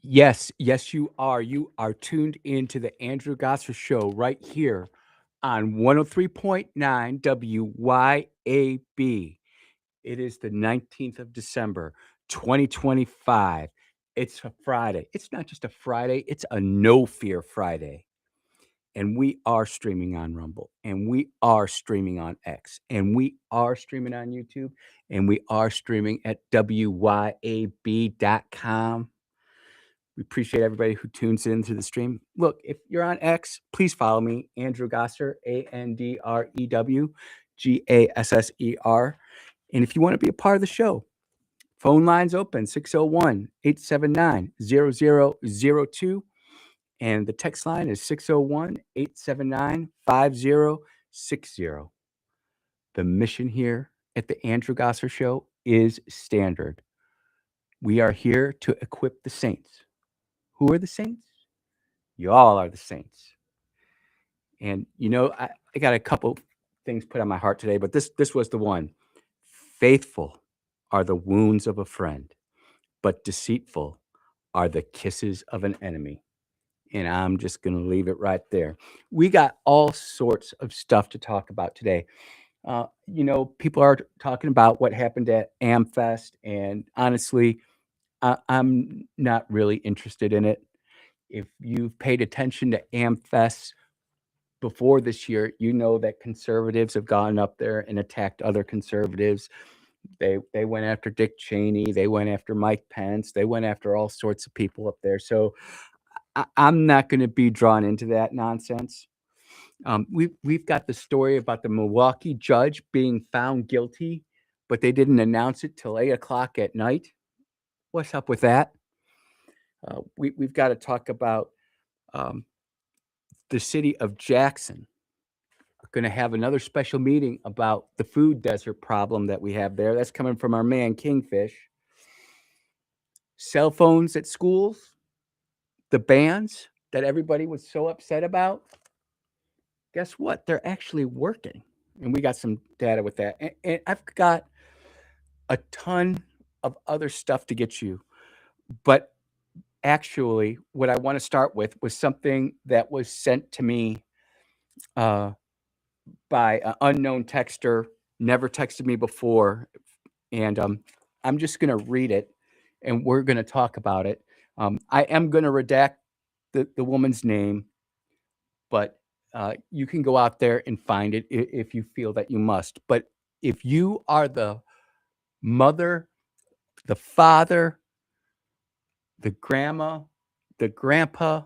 Yes, yes, you are. You are tuned into the Andrew Gosser Show right here on 103.9 WYAB. It is the 19th of December, 2025. It's a Friday. It's not just a Friday, it's a no fear Friday. And we are streaming on Rumble, and we are streaming on X, and we are streaming on YouTube, and we are streaming at WYAB.com. We appreciate everybody who tunes in through the stream. Look, if you're on X, please follow me, Andrew Gosser, AndrewGasser. And if you want to be a part of the show, phone lines open 601 879 0002. And the text line is 601 879 5060. The mission here at the Andrew Gosser Show is standard. We are here to equip the saints. Who are the saints? You all are the saints. And I got a couple things put on my heart today, but this was the one. Faithful are the wounds of a friend, but deceitful are the kisses of an enemy. And I'm just going to leave it right there. We got all sorts of stuff to talk about today. People are talking about what happened at AmFest, and honestly, I'm not really interested in it. If you've paid attention to AmFest before this year, you know that conservatives have gone up there and attacked other conservatives. They went after Dick Cheney. They went after Mike Pence. They went after all sorts of people up there. So I'm not going to be drawn into that nonsense. We've got the story about the Milwaukee judge being found guilty, but they didn't announce it till 8 o'clock at night. What's up with that? We've got to talk about um, the city of Jackson. We're going to have another special meeting about the food desert problem that we have there. That's coming from our man Kingfish. Cell phones at schools, the bans that everybody was so upset about. Guess what? They're actually working. And we got some data with that. And I've got a ton of other stuff to get you. But actually, what I want to start with was something that was sent to me uh, by an unknown texter, never texted me before. And I'm just going to read it and we're going to talk about it. I am going to redact the woman's name, but you can go out there and find it if you feel that you must. But if you are the mother, the father, the grandma, the grandpa,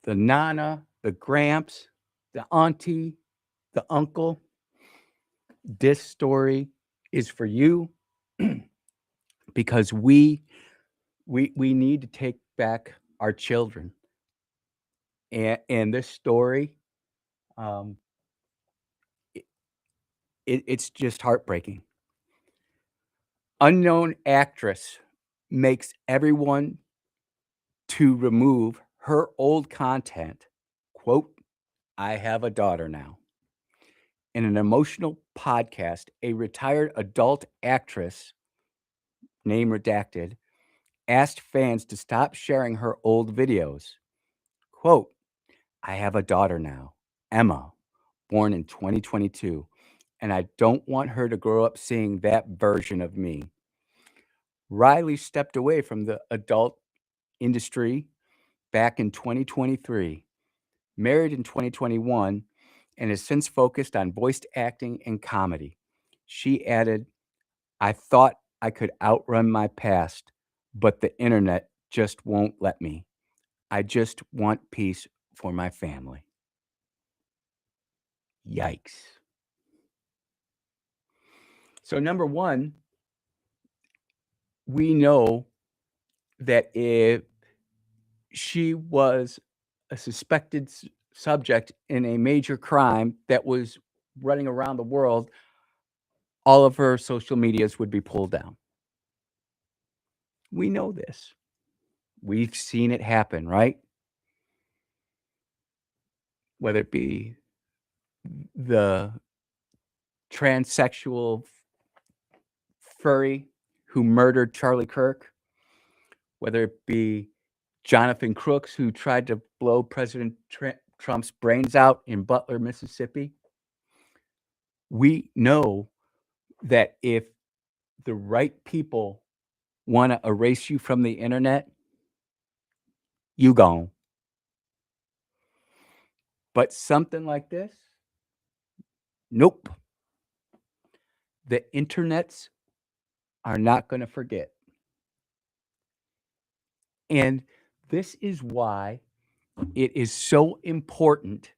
the nana, the gramps, the auntie, the uncle, this story is for you because we need to take back our children. And this story, um, it's just heartbreaking. Unknown actress makes everyone to remove her old content. Quote, I have a daughter now. In an emotional podcast, a retired adult actress, name redacted, asked fans to stop sharing her old videos. Quote, I have a daughter now, Emma, born in 2022, and I don't want her to grow up seeing that version of me. Riley stepped away from the adult industry back in 2023, married in 2021, and has since focused on voice acting and comedy. She added, I thought I could outrun my past, but the internet just won't let me. I just want peace for my family. Yikes. So, number one, we know that if she was a suspected subject in a major crime that was running around the world, all of her social medias would be pulled down. We know this. We've seen it happen, right? Whether it be the transsexual furry who murdered Charlie Kirk, whether it be Jonathan Crooks, who tried to blow President Trump's brains out in Butler, Mississippi. We know that if the right people want to erase you from the internet, you gone. But something like this, nope. The internets are not going to forget. And this is why it is so important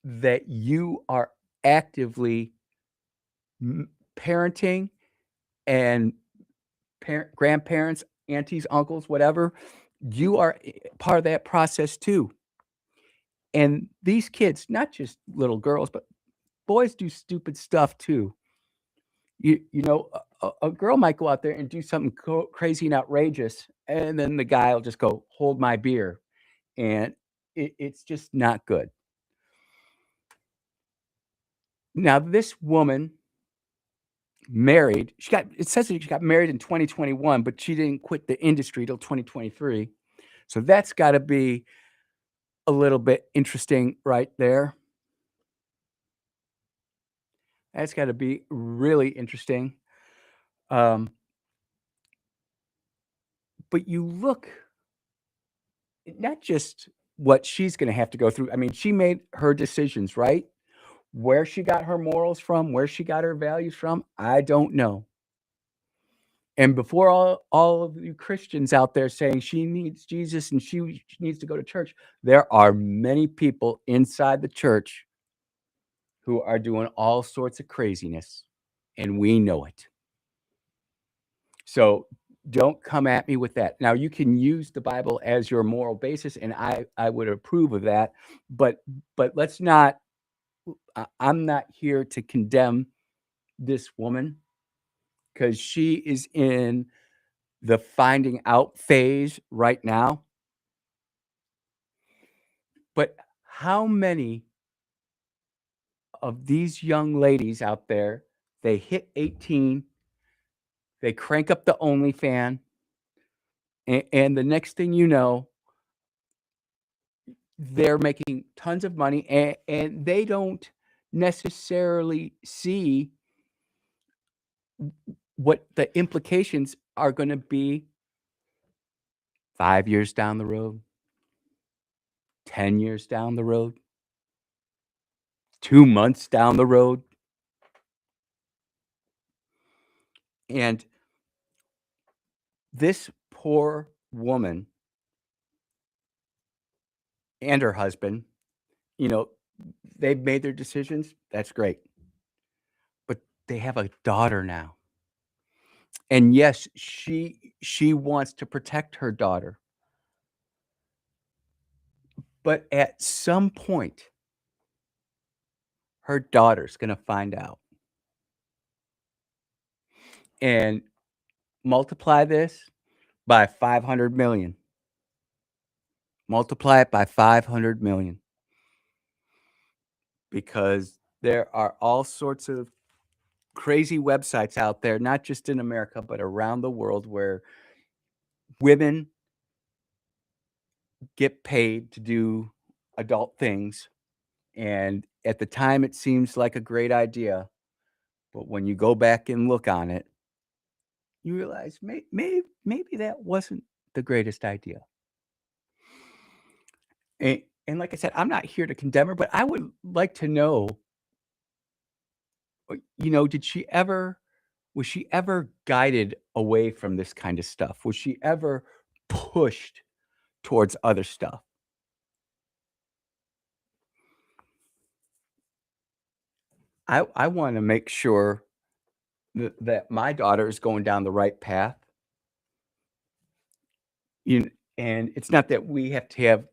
that you are actively parenting and grandparents, aunties, uncles, whatever. You are part of that process too. And these kids, not just little girls, but boys do stupid stuff too. You know, a girl might go out there and do something crazy and outrageous, and then the guy will just go, "Hold my beer," and it's just not good. Now, this woman married. It says that she got married in 2021, but she didn't quit the industry till 2023. So that's got to be a little bit interesting right there. That's got to be really interesting. But you look, not just what she's going to have to go through. I mean, she made her decisions, right? Where she got her morals from, where she got her values from, I don't know. And before all of you Christians out there saying she needs Jesus and she needs to go to church, there are many people inside the church who are doing all sorts of craziness, and we know it. So don't come at me with that. Now, you can use the Bible as your moral basis, and I would approve of that, but let's not. I'm not here to condemn this woman because she is in the finding out phase right now. But how many of these young ladies out there, they hit 18, they crank up the OnlyFans, and the next thing you know, they're making tons of money, and they don't necessarily see what the implications are going to be 5 years down the road, 10 years down the road, 2 months down the road. And this poor woman and her husband, you know, they've made their decisions. That's great. But they have a daughter now. And yes, she wants to protect her daughter. But at some point, her daughter's going to find out. And multiply this by 500 million. Multiply it by 500 million. Because there are all sorts of crazy websites out there, not just in America, but around the world, where women get paid to do adult things. And at the time, it seems like a great idea. But when you go back and look on it, you realize maybe that wasn't the greatest idea. And like I said, I'm not here to condemn her, but I would like to know, was she ever guided away from this kind of stuff? Was she ever pushed towards other stuff? I want to make sure that my daughter is going down the right path. And it's not that we have to have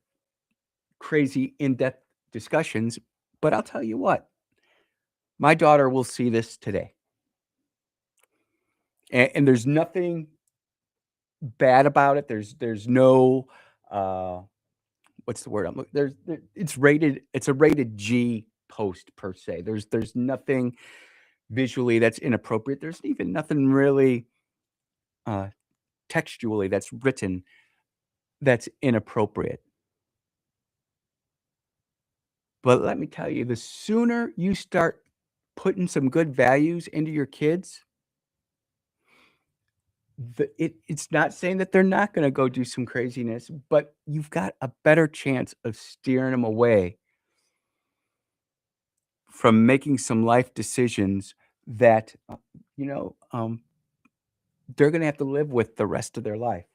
crazy in-depth discussions, but I'll tell you what, my daughter will see this today. And there's nothing bad about it. There's no what's the word? It's a rated G post per se. There's nothing visually that's inappropriate. There's even nothing really textually that's written that's inappropriate. But let me tell you, the sooner you start putting some good values into your kids, it's not saying that they're not gonna go do some craziness, but you've got a better chance of steering them away from making some life decisions that, you know, they're gonna have to live with the rest of their life.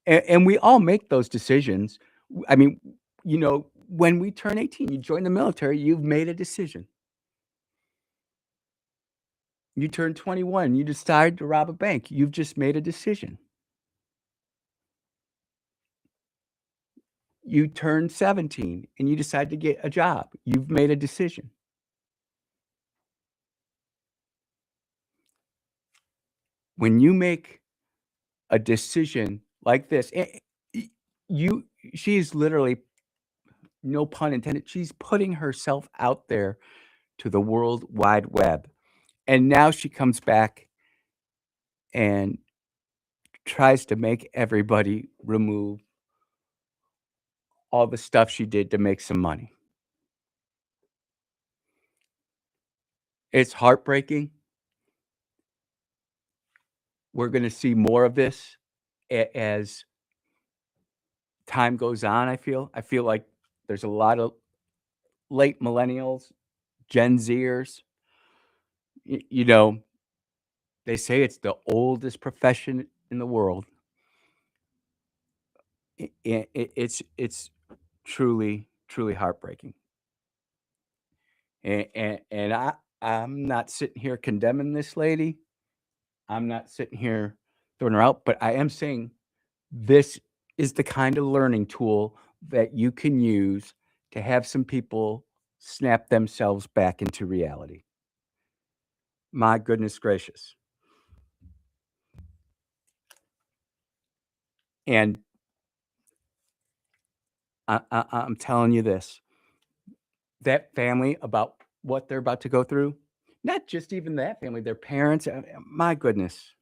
And we all make those decisions. I mean, when we turn 18, you join the military, you've made a decision. You turn 21, you decide to rob a bank, you've just made a decision. You turn 17 and you decide to get a job, you've made a decision. When you make a decision like this, y you she is literally, no pun intended, she's putting herself out there to the world wide web, and now she comes back and tries to make everybody remove all the stuff she did to make some money. It's heartbreaking. We're gonna see more of this as time goes on, I feel. I feel like there's a lot of late millennials, Gen Zers, you know, they say it's the oldest profession in the world. It's truly, truly heartbreaking. And I'm not sitting here condemning this lady. I'm not sitting here throwing her out, but I am saying this is the kind of learning tool that you can use to have some people snap themselves back into reality. My goodness gracious. And I'm telling you this, that family, about what they're about to go through, not just even that family, their parents, my goodness,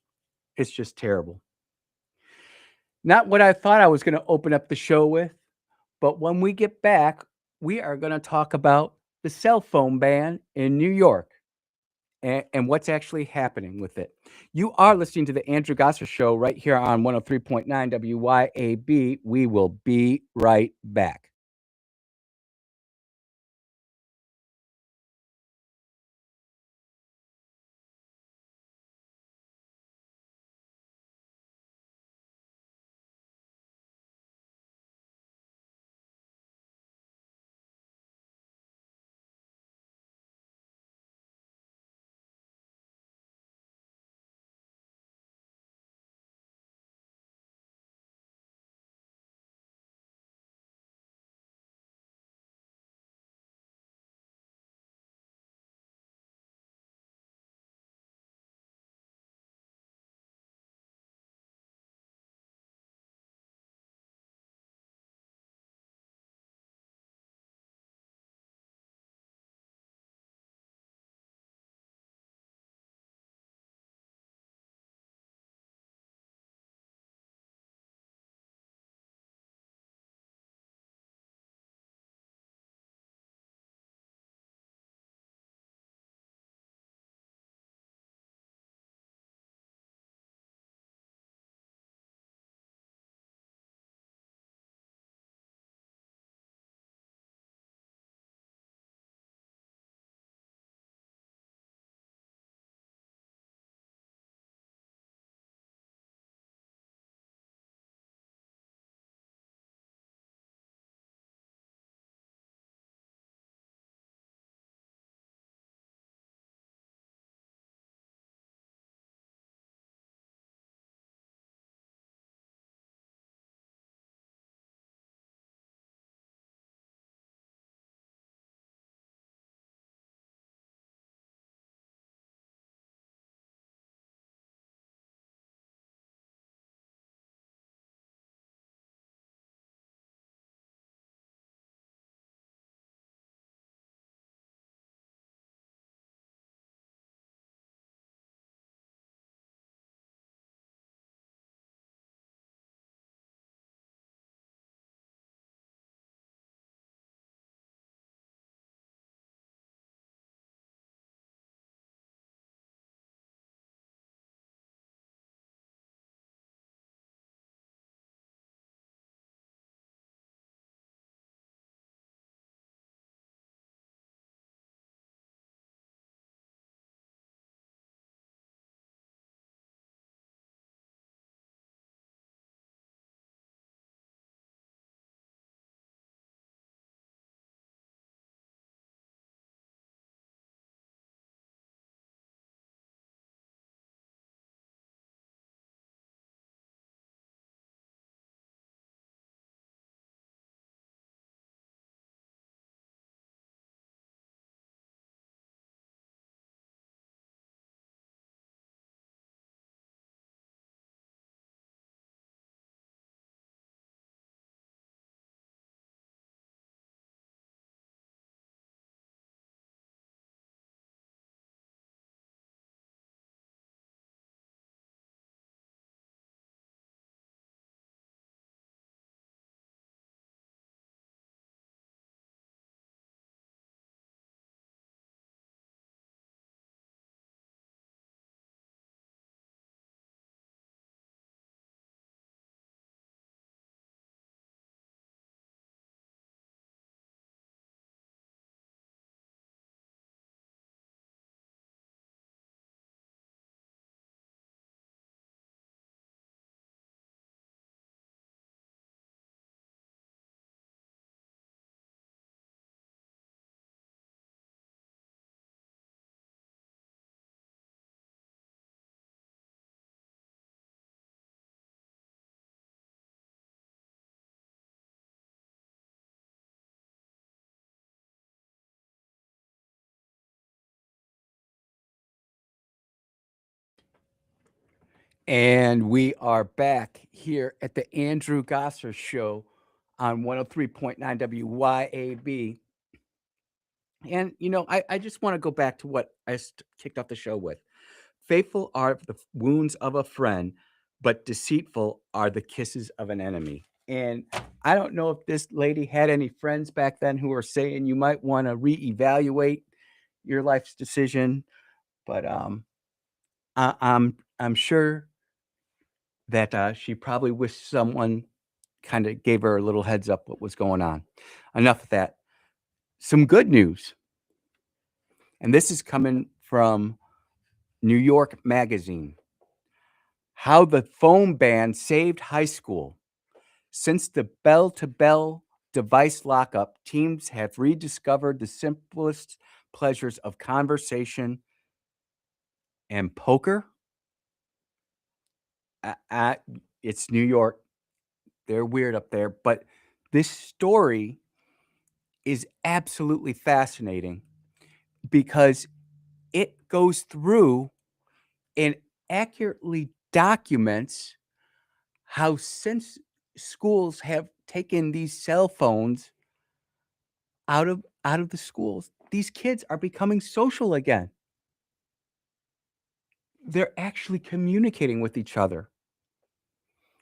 it's just terrible. Not what I thought I was gonna open up the show with, but when we get back, we are gonna talk about the cell phone ban in New York and what's actually happening with it. You are listening to the Andrew Gosser Show right here on 103.9 WYAB. We will be right back. And we are back here at the Andrew Gosser Show on 103.9 WYAB. And, I just want to go back to what I kicked off the show with. Faithful are the wounds of a friend, but deceitful are the kisses of an enemy. And I don't know if this lady had any friends back then who were saying you might want to reevaluate your life's decision, but I'm sure that she probably wished someone kind of gave her a little heads up what was going on. Enough of that. Some good news. And this is coming from New York Magazine. How the phone ban saved high school. Since the bell to bell device lockup, teens have rediscovered the simplest pleasures of conversation and poker. It's New York. They're weird up there. But this story is absolutely fascinating because it goes through and accurately documents how since schools have taken these cell phones out of the schools, these kids are becoming social again. They're actually communicating with each other.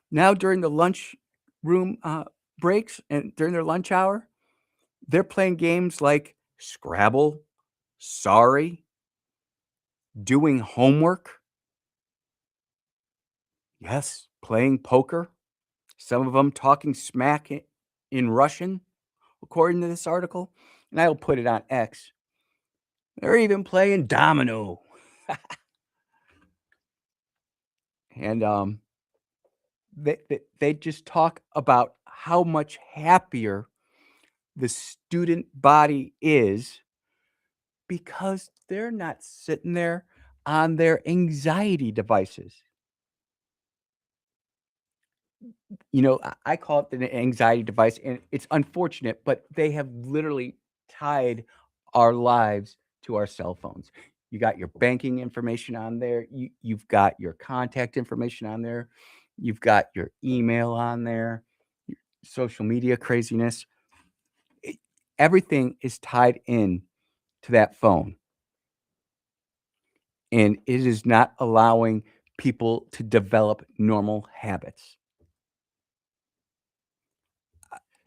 Now during the lunch room breaks and during their lunch hour, they're playing games like Scrabble, Sorry, doing homework. Yes, playing poker. Some of them talking smack in Russian, according to this article. And I'll put it on X. They're even playing domino. And they just talk about how much happier the student body is because they're not sitting there on their anxiety devices. I call it the anxiety device, and it's unfortunate, but they have literally tied our lives to our cell phones. You got your banking information on there. You've got your contact information on there. You've got your email on there, your social media craziness. It- Everything is tied in to that phone, and it is not allowing people to develop normal habits.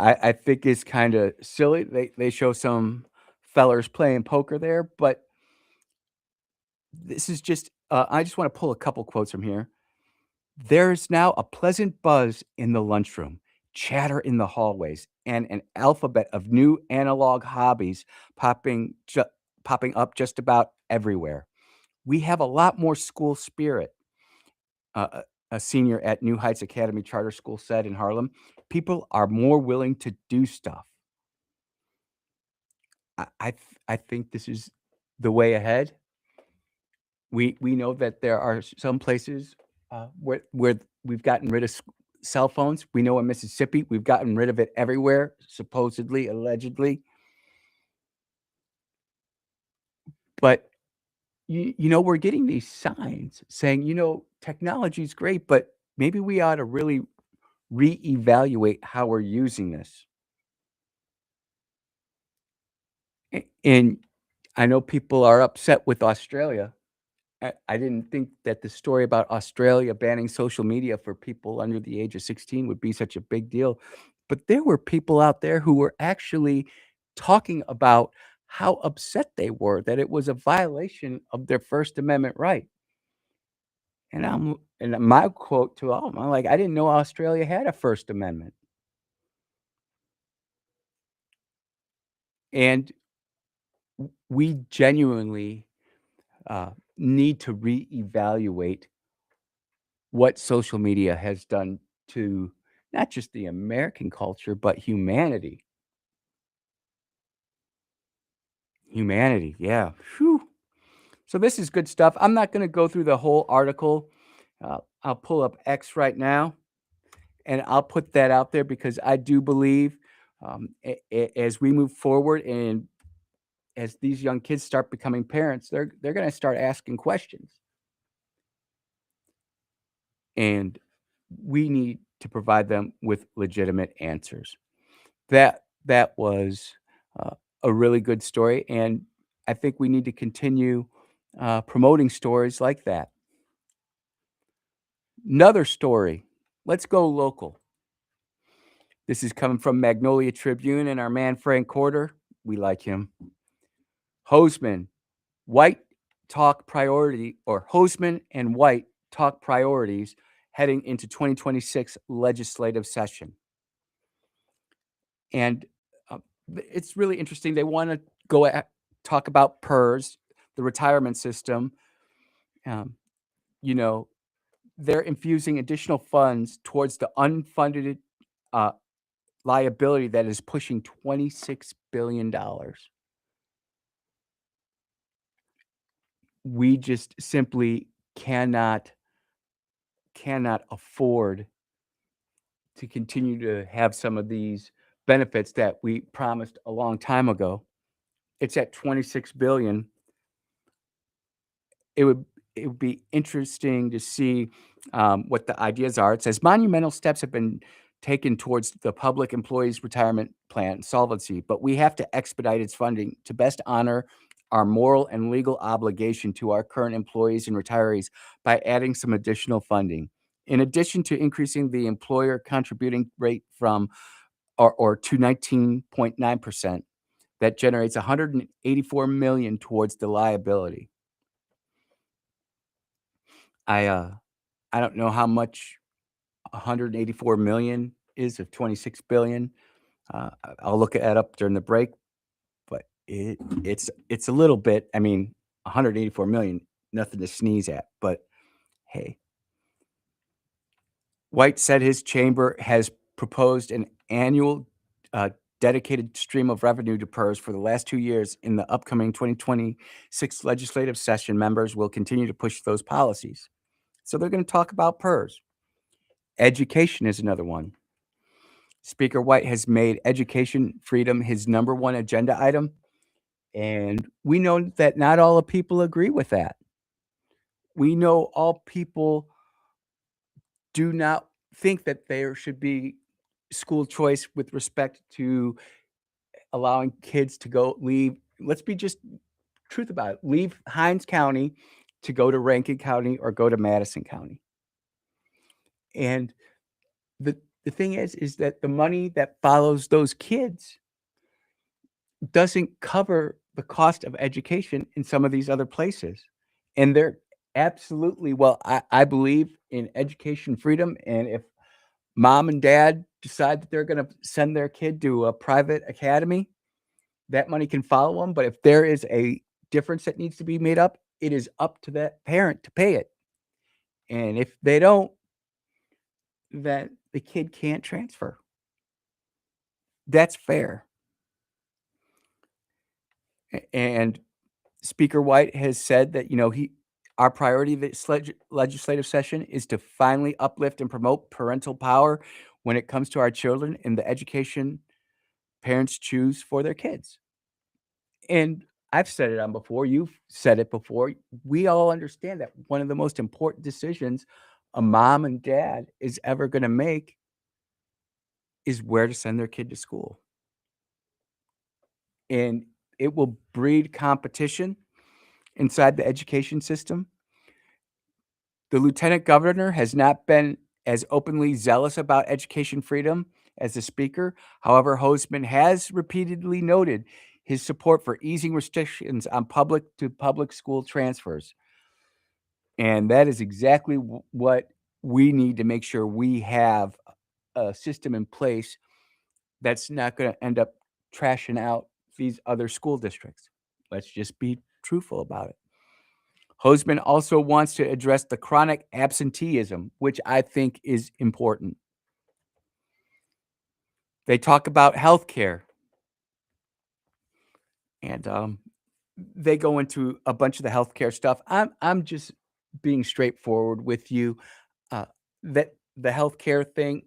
I think it's kind of silly. They show some fellers playing poker there, but this is just I just want to pull a couple quotes from here. There's now a pleasant buzz in the lunchroom, chatter in the hallways, and an alphabet of new analog hobbies popping up just about everywhere. We have a lot more school spirit. A senior at New Heights Academy Charter School said in Harlem, people are more willing to do stuff. I think this is the way ahead. We know that there are some places where we've gotten rid of cell phones. We know in Mississippi we've gotten rid of it everywhere, supposedly, allegedly. But we're getting these signs saying, technology is great, but maybe we ought to really reevaluate how we're using this. And I know people are upset with Australia. I didn't think that the story about Australia banning social media for people under the age of 16 would be such a big deal. But there were people out there who were actually talking about how upset they were that it was a violation of their First Amendment right. And my quote to all of them, I'm like, I didn't know Australia had a First Amendment. And we genuinely need to reevaluate what social media has done to not just the American culture, but humanity. Humanity, yeah. Whew. So this is good stuff. I'm not going to go through the whole article. I'll pull up X right now, and I'll put that out there because I do believe as we move forward and as these young kids start becoming parents, they're going to start asking questions. and we need to provide them with legitimate answers. That was uh, a really good story, and I think we need to continue promoting stories like that. Another story. Let's go local. This is coming from Magnolia Tribune and our man Frank Corder. We like him. Hoseman, White talk priority, or Hoseman and White talk priorities heading into 2026 legislative session. And it's really interesting. They want to talk about PERS, the retirement system. Um, you know, they're infusing additional funds towards the unfunded uh, liability that is pushing $26 billion. We just simply cannot afford to continue to have some of these benefits that we promised a long time ago. It's at 26 billion. It would it would be interesting to see what the ideas are. It says monumental steps have been taken towards the public employees retirement plan solvency, but we have to expedite its funding to best honor our moral and legal obligation to our current employees and retirees by adding some additional funding. In addition to increasing the employer contributing rate from or to 19.9%, that generates 184 million towards the liability. I uh I don't know how much 184 million is of 26 billion. I'll look at up during the break, but it's a little bit. I mean, 184 million, nothing to sneeze at. But hey, White said his chamber has proposed an annual dedicated stream of revenue to PERS for the last 2 years. In the upcoming 2026 legislative session, members will continue to push those policies. So they're going to talk about PERS. Education is another one. Speaker White has made education freedom his number one agenda item, and we know that not all the people agree with that. We know all people do not think that there should be school choice with respect to allowing kids to go leave. Let's be just truth about it. Leave Hinds County to go to Rankin County or go to Madison County. And the thing is that the money that follows those kids doesn't cover the cost of education in some of these other places. And they're absolutely, well, I believe in education freedom. And if mom and dad decide that they're going to send their kid to a private academy, that money can follow them. But if there is a difference that needs to be made up, it is up to that parent to pay it. And if they don't, then the kid can't transfer. That's fair. And Speaker White has said that, our priority this legislative session is to finally uplift and promote parental power when it comes to our children and the education parents choose for their kids. And I've said it on before, you've said it before. We all understand that one of the most important decisions a mom and dad is ever going to make is where to send their kid to school. And it will breed competition inside the education system. The lieutenant governor has not been as openly zealous about education freedom as the speaker. However, Hoseman has repeatedly noted his support for easing restrictions on public to public school transfers. And that is exactly what we need to make sure we have a system in place that's not going to end up trashing out these other school districts. Let's just be truthful about it. Hoseman also wants to address the chronic absenteeism, which I think is important. They talk about healthcare, and they go into a bunch of the healthcare stuff. I'm just being straightforward with you. That the healthcare thing,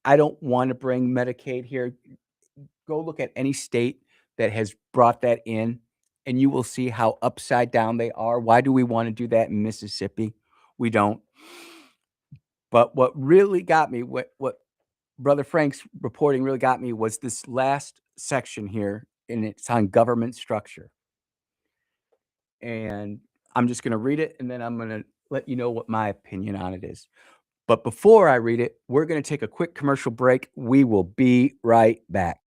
I don't want to bring Medicaid here. Go look at any state that has brought that in, and you will see how upside down they are. Why do we want to do that in Mississippi? We don't. But what really got me, what Brother Frank's reporting really got me was this last section here, and it's on government structure. And I'm just going to read it, and then I'm going to let you know what my opinion on it is. But before I read it, we're going to take a quick commercial break. We will be right back.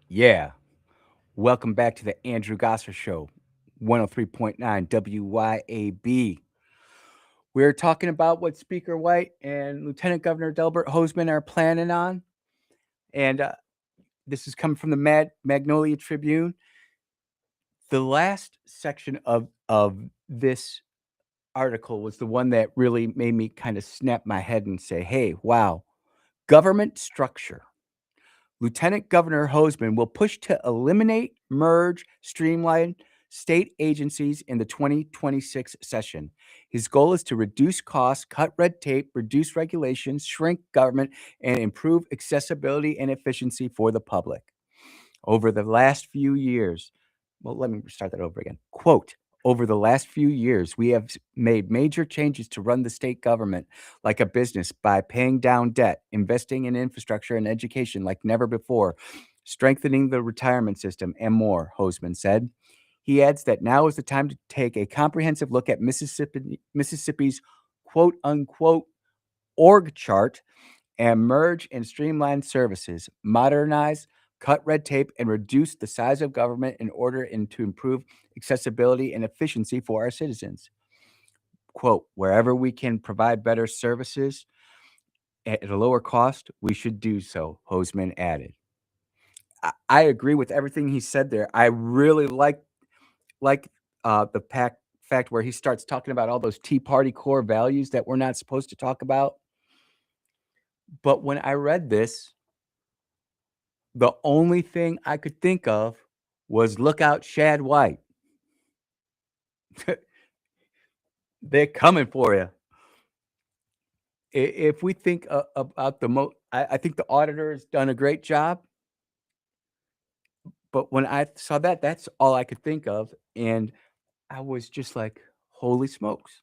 Yeah. Welcome back to the Andrew Gosser Show, 103.9 WYAB. We're talking about what Speaker White and Lieutenant Governor Delbert Hosemann are planning on. And this is coming from the Magnolia Tribune. The last section of this article was the one that really made me kind of snap my head and say, hey, wow, government structure. Lieutenant Governor Hosemann will push to eliminate, merge, streamline state agencies in the 2026 session. His goal is to reduce costs, cut red tape, reduce regulations, shrink government, and improve accessibility and efficiency for the public. Over the last few years, well, let me start that over again. Quote, over the last few years, we have made major changes to run the state government like a business by paying down debt, investing in infrastructure and education like never before, strengthening the retirement system, and more, Hosemann said. He adds that now is the time to take a comprehensive look at Mississippi's quote unquote org chart and merge and streamline services, modernize, cut red tape, and reduce the size of government in order to improve accessibility and efficiency for our citizens. Quote, wherever we can provide better services at a lower cost, we should do so, Hosemann added. I agree with everything he said there. I really like the fact where he starts talking about all those Tea Party core values that we're not supposed to talk about. But when I read this, the only thing I could think of was look out, Shad White. They're coming for you. If we think about I think the auditor has done a great job. But when I saw that, that's all I could think of. And I was just like, holy smokes.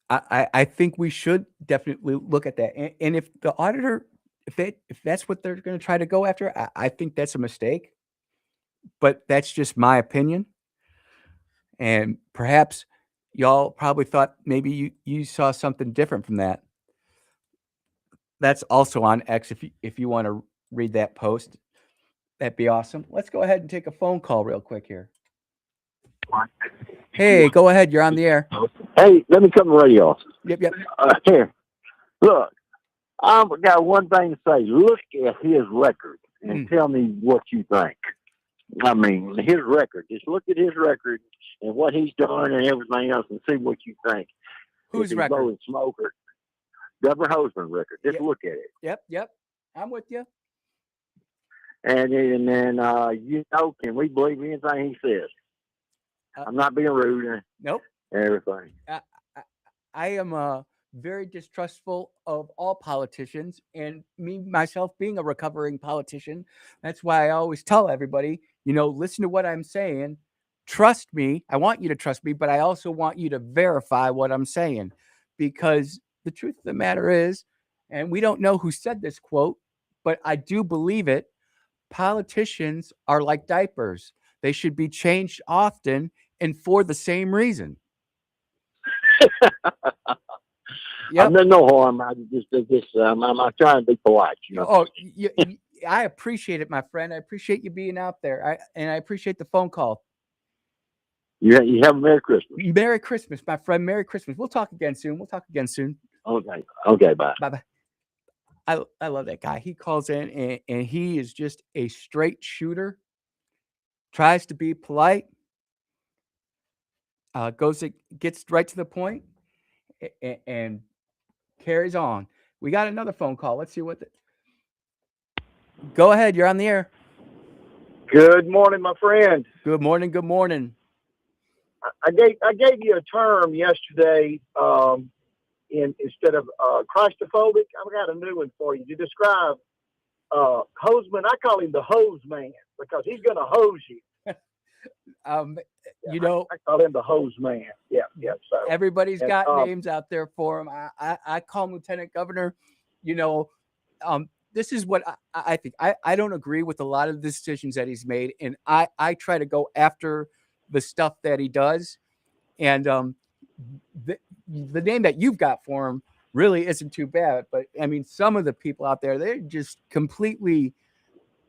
I think we should definitely look at that. And if the auditor, if that's what they're going to try to go after, I think that's a mistake. But that's just my opinion. And perhaps y'all probably thought maybe you saw something different from that. That's also on X if you want to read that post. That'd be awesome. Let's go ahead and take a phone call real quick here. Hey, go ahead. You're on the air. Hey, let me cut my radio off. Yep. Here, look, I've got one thing to say. Look at his record and tell me what you think. I mean, his record. Just look at his record and what he's done and everything else and see what you think. Whose record? Blowing smoke or Governor Hosemann record. Just look at it. Yep. I'm with you. And then, can we believe anything he says? I'm not being rude. Nope. Everything. I am very distrustful of all politicians, and me myself being a recovering politician. That's why I always tell everybody, listen to what I'm saying. Trust me. I want you to trust me, but I also want you to verify what I'm saying, because the truth of the matter is, and we don't know who said this quote, but I do believe it. Politicians are like diapers. They should be changed often and for the same reason. Yep. I meant no harm. I'm trying to be polite. Oh, I appreciate it, my friend. I appreciate you being out there. I appreciate the phone call. You have a Merry Christmas. Merry Christmas, my friend. Merry Christmas. We'll talk again soon. Okay. Bye. Bye. I love that guy. He calls in and he is just a straight shooter. Tries to be polite. Gets right to the point and carries on. We got another phone call. Let's see Go ahead. You're on the air. Good morning, my friend. Good morning. I gave you a term yesterday. Instead of Christophobic, I've got a new one for you to describe Hosemann. I call him the hose man because he's going to hose you. I call him the hose man. Yeah. So everybody's got names out there for him. I call him Lieutenant Governor. This is what I think. I don't agree with a lot of the decisions that he's made, and I try to go after the stuff that he does. And the name that you've got for him really isn't too bad. But I mean, some of the people out there, they're just completely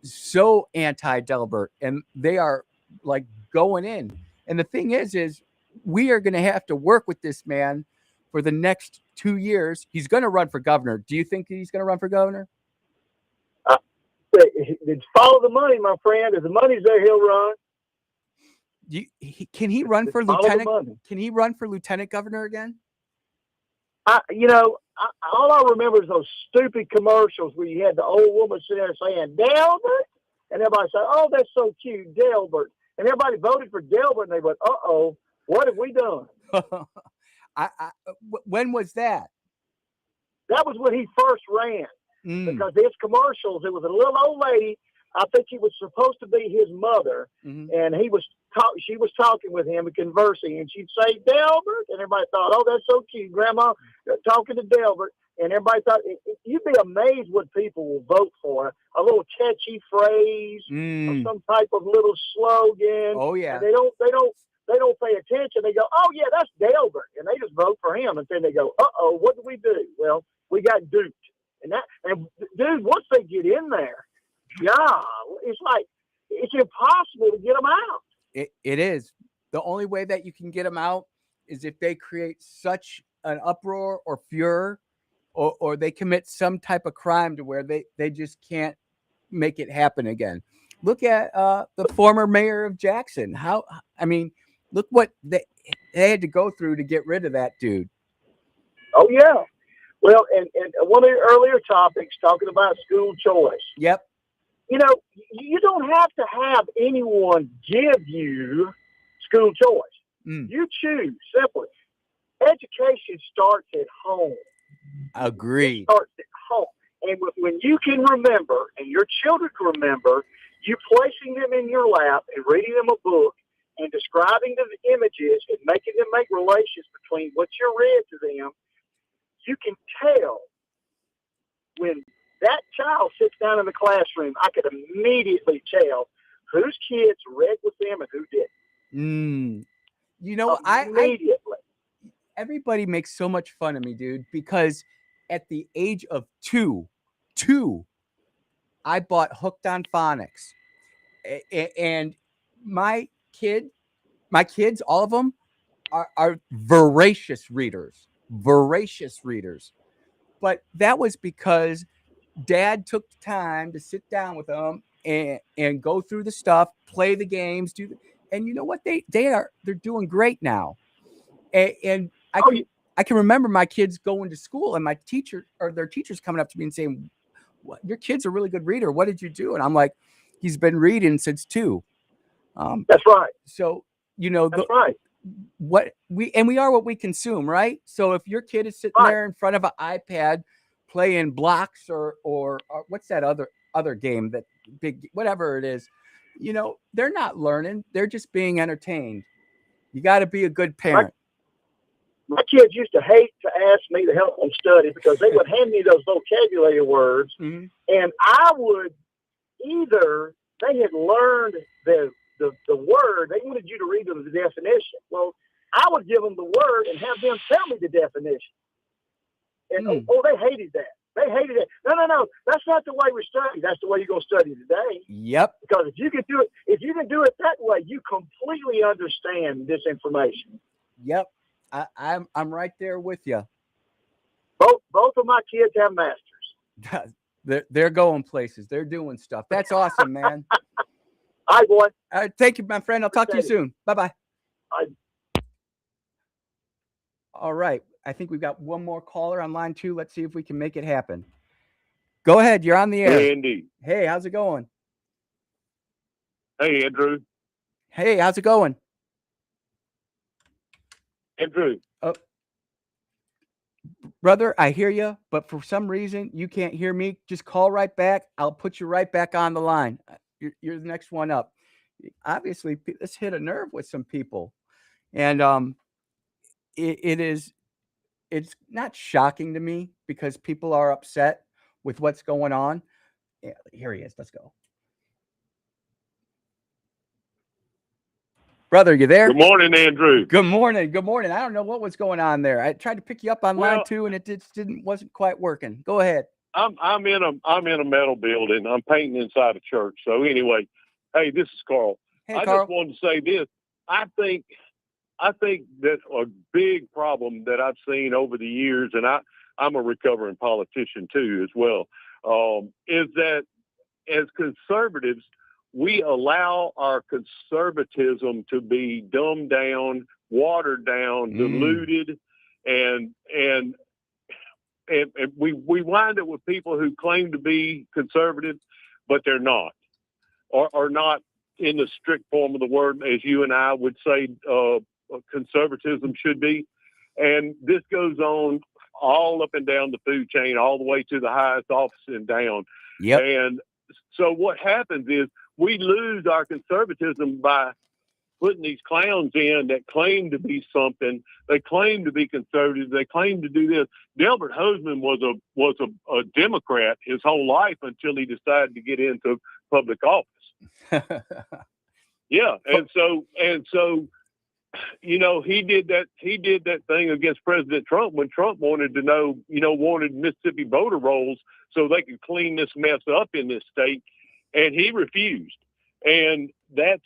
so anti-Delbert, and they are like going in. And the thing is we are going to have to work with this man for the next 2 years. He's going to run for governor. Do you think he's going to run for governor? follow the money, my friend. If the money's there, he'll run. Can he run for Follow the lieutenant? money. Can he run for lieutenant governor again? All I remember is those stupid commercials where you had the old woman sitting there saying, Delbert? And everybody said, oh, that's so cute, Delbert. And everybody voted for Delbert, and they went, uh-oh, what have we done? When was that? That was when he first ran. Because his commercials, it was a little old lady. I think she was supposed to be his mother, and she was talking with him and conversing, and she'd say, Delbert, and everybody thought, oh, that's so cute, Grandma talking to Delbert, and everybody thought, you'd be amazed what people will vote for, a little catchy phrase, or some type of little slogan. Oh, yeah. And they don't pay attention. They go, oh, yeah, that's Delbert, and they just vote for him, and then they go, uh-oh, what did we do? Well, we got duped. And dude, once they get in there, yeah, it's like it's impossible to get them out. It is. The only way that you can get them out is if they create such an uproar or furor, or they commit some type of crime to where they just can't make it happen again. Look at the former mayor of Jackson. Look what they had to go through to get rid of that dude. Oh, yeah. Well, and one of the earlier topics talking about school choice. Yep. You don't have to have anyone give you school choice. You choose simply. Education starts at home. Agreed. It starts at home. And when you can remember, and your children can remember, you placing them in your lap and reading them a book and describing the images and making them make relations between what you read to them, you can tell when that child sits down in the classroom, I could immediately tell whose kids read with them and who didn't. Immediately. Everybody makes so much fun of me, dude, because at the age of two, I bought Hooked on Phonics. And my kids, all of them are voracious readers. But that was because Dad took the time to sit down with them and go through the stuff, play the games, and you know what? They're doing great now. And I can remember my kids going to school and my teacher or their teachers coming up to me and saying, "What, your kid's a really good reader. What did you do?" And I'm like, "He's been reading since 2." That's right. So that's right. We are what we consume, right? So if your kid is sitting there in front of an iPad playing blocks or what's that other game, that big whatever it is, they're not learning, they're just being entertained. You got to be a good parent. My kids used to hate to ask me to help them study because they would hand me those vocabulary words, and I would they had learned the word, they wanted you to read them the definition. Well, I would give them the word and have them tell me the definition. And they hated that. They hated it. No. That's not the way we study. That's the way you're going to study today. Yep. Because if you can do it that way, you completely understand this information. Yep. I'm right there with you. Both of my kids have masters. They're going places. They're doing stuff. That's awesome, man. All right, boy. All right, thank you, my friend. I'll talk to you soon. Bye-bye. All right. I think we've got one more caller on line 2. Let's see if we can make it happen. Go ahead. You're on the air. Hey, Andy. Hey, how's it going? Hey, Andrew. Hey, how's it going? Andrew. Oh, brother, I hear you, but for some reason you can't hear me. Just call right back. I'll put you right back on the line. You're the next one up. Obviously, this hit a nerve with some people, and it's not shocking to me because people are upset with what's going on. Yeah, here he is. Let's go. Brother, you there? Good morning, Andrew. Good morning. Good morning. I don't know what was going on there. I tried to pick you up on line 2, and it wasn't quite working. Go ahead. I'm in a metal building. I'm painting inside a church. So anyway, hey, this is Carl. Hey, Carl. Just wanted to say this. I think that a big problem that I've seen over the years, and I'm a recovering politician too as well, is that as conservatives, we allow our conservatism to be dumbed down, watered down, diluted, and we wind up with people who claim to be conservative, but they're not, or not in the strict form of the word, as you and I would say conservatism should be. And this goes on all up and down the food chain, all the way to the highest office and down. Yep. And so what happens is we lose our conservatism by putting these clowns in that claim to be something. They claim to be conservative. They claim to do this. Delbert Hosemann was a Democrat his whole life until he decided to get into public office. Yeah, and so he did that thing against President Trump when Trump wanted Mississippi voter rolls so they could clean this mess up in this state, and he refused. And that's,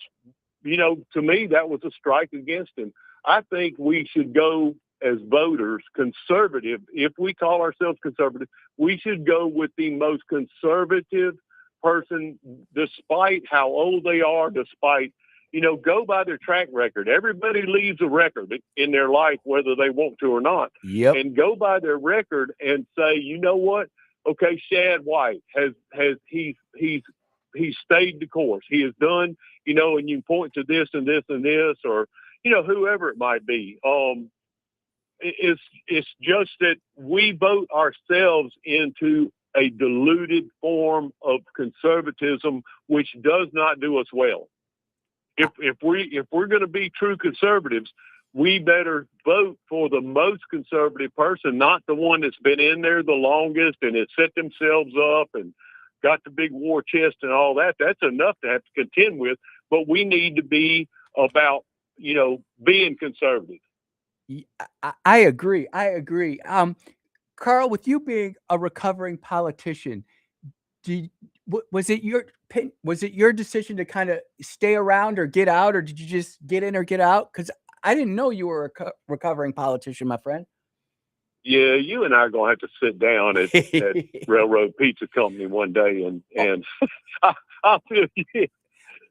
to me, that was a strike against him. I think we should go as voters conservative. If we call ourselves conservative, we should go with the most conservative person, despite how old they are, despite, go by their track record. Everybody leaves a record in their life, whether they want to or not. Yep. And go by their record and say, you know what? Okay, Shad White he's stayed the course. He has done, and you point to this and this and this, or, whoever it might be. It's just that we vote ourselves into a diluted form of conservatism, which does not do us well. If we're going to be true conservatives, we better vote for the most conservative person, not the one that's been in there the longest and has set themselves up and got the big war chest and all that. That's enough to have to contend with. But we need to be about, being conservative. I agree. Carl, with you being a recovering politician, was it your decision to kind of stay around or get out, or did you just get in or get out? Because I didn't know you were a recovering politician, my friend. Yeah, you and I are gonna have to sit down at Railroad Pizza Company one day, and I'll feel you.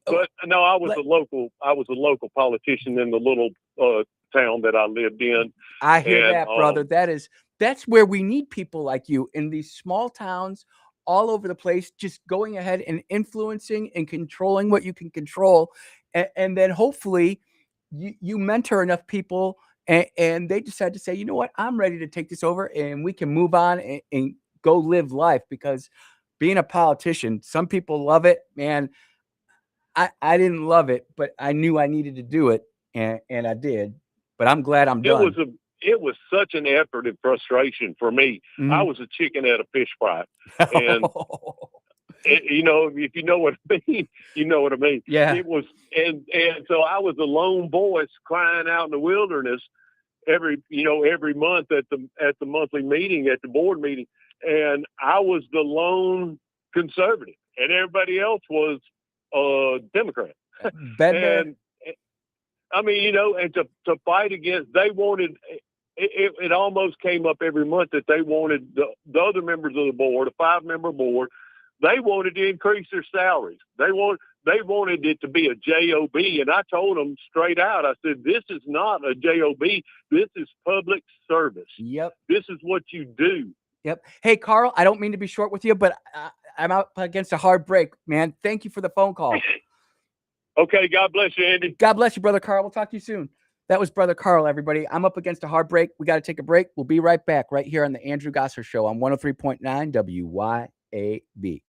But no, I was a local politician in the little town that I lived in. I hear that, brother. That's where we need people like you in these small towns all over the place, just going ahead and influencing and controlling what you can control. And then hopefully you mentor enough people and they decide to say, you know what, I'm ready to take this over and we can move on and go live life. Because being a politician, some people love it, man. I didn't love it, but I knew I needed to do it, and I did. But I'm glad I'm done. It was such an effort and frustration for me. Mhm. I was a chicken at a fish fry, and if you know what I mean, you know what I mean. Yeah. It was, and so I was a lone voice crying out in the wilderness every month at the monthly meeting, at the board meeting, and I was the lone conservative, and everybody else was Democrat. And I mean, and to fight against, they wanted, it almost came up every month that they wanted the other members of the board, a 5-member board, they wanted to increase their salaries. They wanted it to be a JOB. And I told them straight out, I said, this is not a JOB. This is public service. Yep. This is what you do. Yep. Hey, Carl, I don't mean to be short with you, but I'm out against a hard break, man. Thank you for the phone call. Okay. God bless you, Andy. God bless you, Brother Carl. We'll talk to you soon. That was Brother Carl, everybody. I'm up against a hard break. We got to take a break. We'll be right back right here on the Andrew Gosser Show on 103.9 WYAB.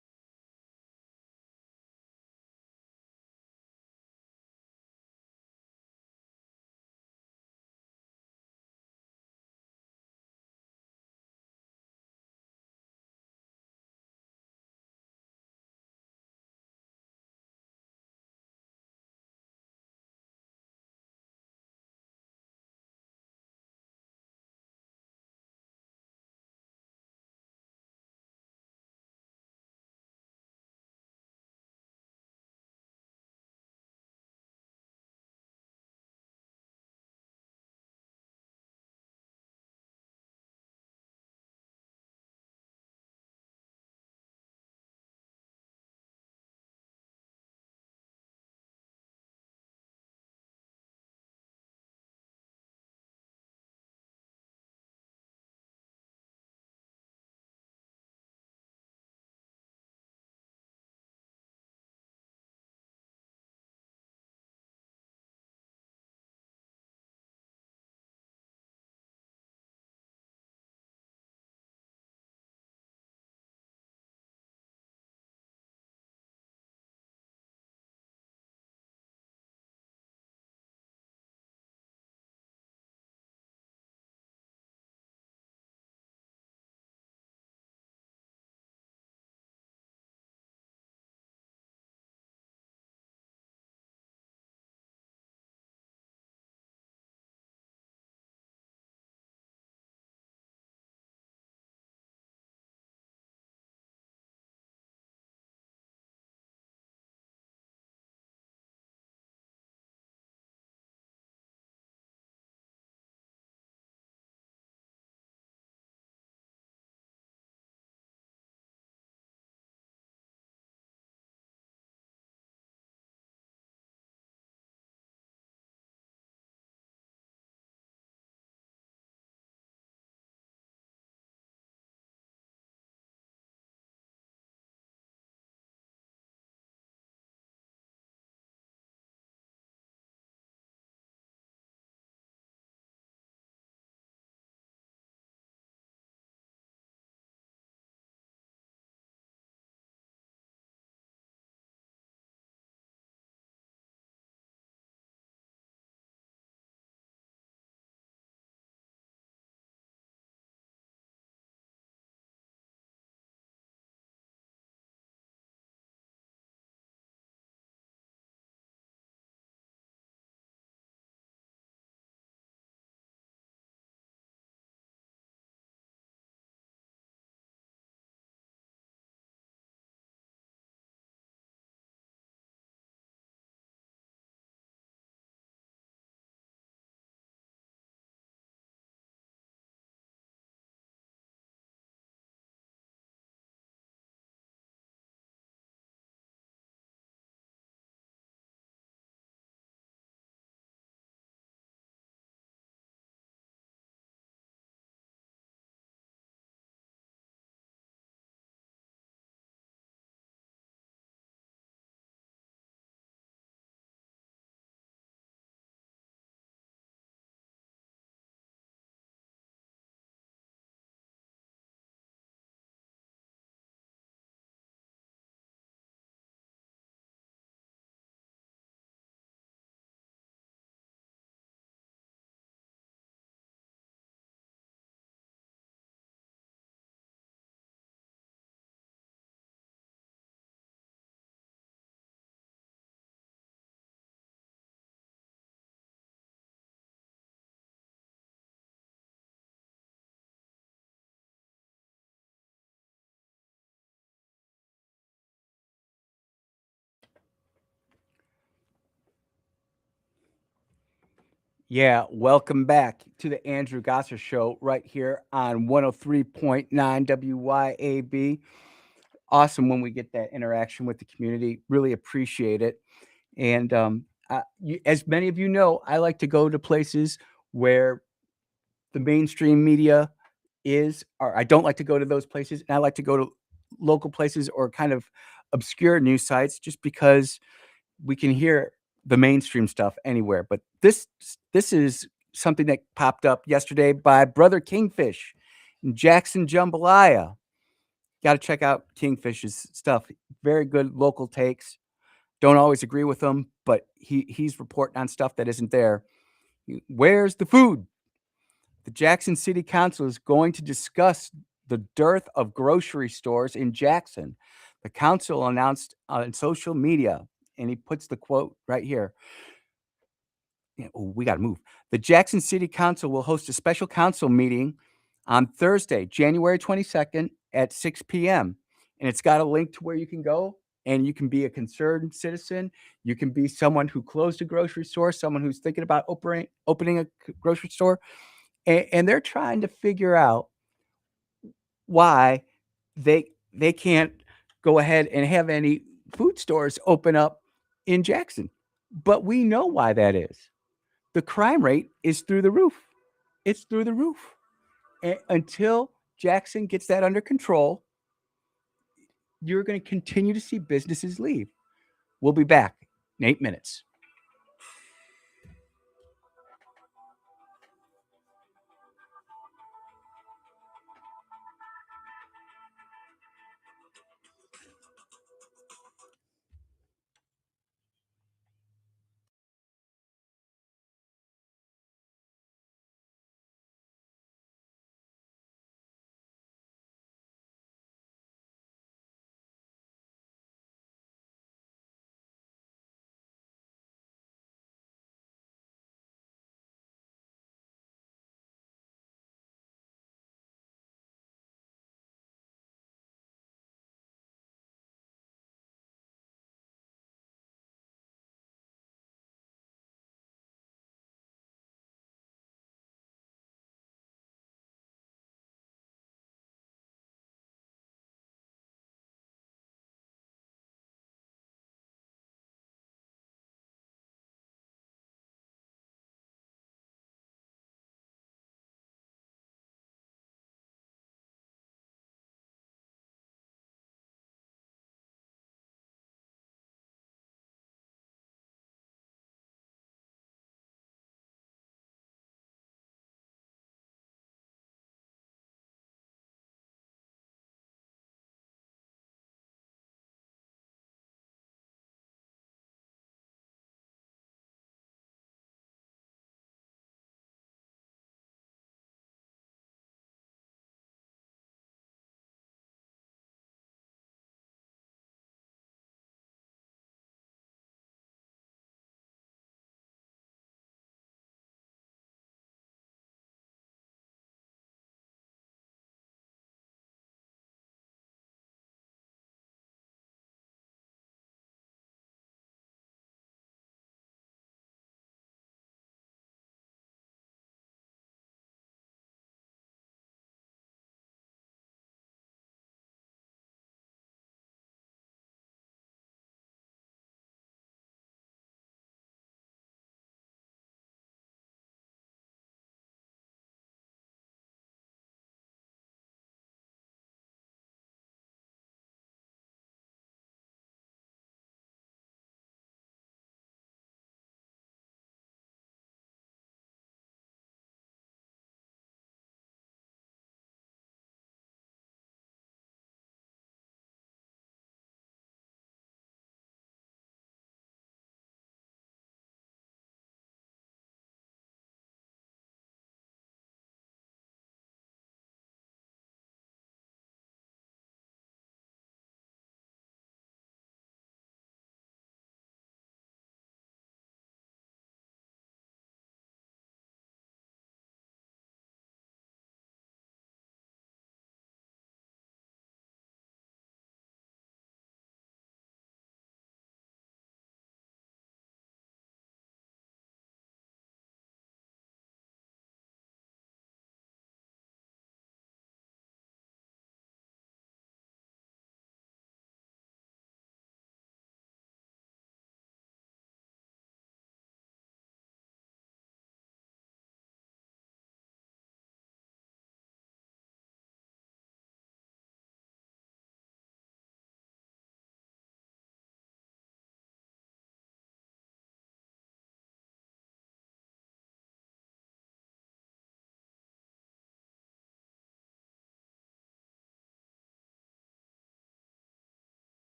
Yeah, welcome back to the Andrew Gosser Show right here on 103.9 WYAB. Awesome when we get that interaction with the community. Really appreciate it. And as many of you know, I like to go to places where the mainstream media is, or I don't like to go to those places. And I like to go to local places or kind of obscure news sites just because we can hear the mainstream stuff anywhere. But this is something that popped up yesterday by Brother Kingfish and Jackson Jambalaya. Got to check out Kingfish's stuff. Very good local takes. Don't always agree with him, but he's reporting on stuff that isn't there. Where's the food? The Jackson City Council is going to discuss the dearth of grocery stores in Jackson. The council announced on social media, and he puts the quote right here. We got to move. The Jackson City Council will host a special council meeting on Thursday, January 22nd at 6 p.m. And it's got a link to where you can go and you can be a concerned citizen. You can be someone who closed a grocery store, someone who's thinking about opening a grocery store. And they're trying to figure out why they can't go ahead and have any food stores open up in Jackson. But we know why that is. The crime rate is through the roof. It's through the roof. Until Jackson gets that under control, you're going to continue to see businesses leave. We'll be back in 8 minutes.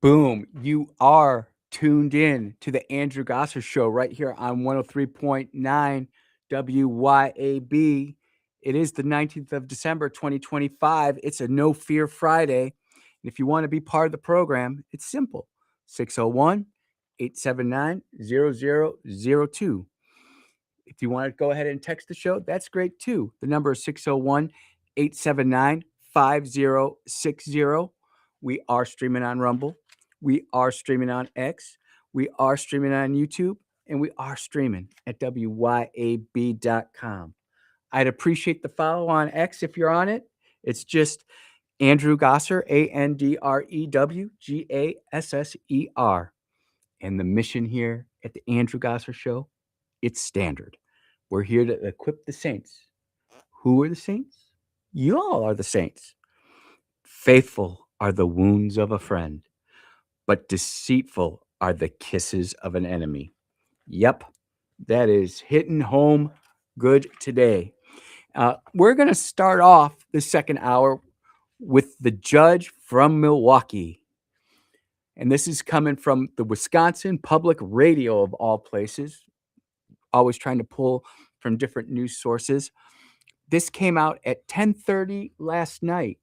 Boom. You are tuned in to the Andrew Gosser Show right here on 103.9 WYAB. It is the 19th of December, 2025. It's a No Fear Friday. And if you want to be part of the program, it's simple 601 879 0002. If you want to go ahead and text the show, that's great too. The number is 601 879 5060. We are streaming on Rumble. We are streaming on X. We are streaming on YouTube. And we are streaming at WYAB.com. I'd appreciate the follow on X if you're on it. It's just Andrew Gosser, AndrewGasser. And the mission here at the Andrew Gosser Show, it's standard. We're here to equip the saints. Who are the saints? You all are the saints. Faithful are the wounds of a friend, but deceitful are the kisses of an enemy. Yep, that is hitting home good today. We're going to start off the second hour with the judge from Milwaukee. And this is coming from the Wisconsin Public Radio of all places, always trying to pull from different news sources. This came out at 10:30 last night.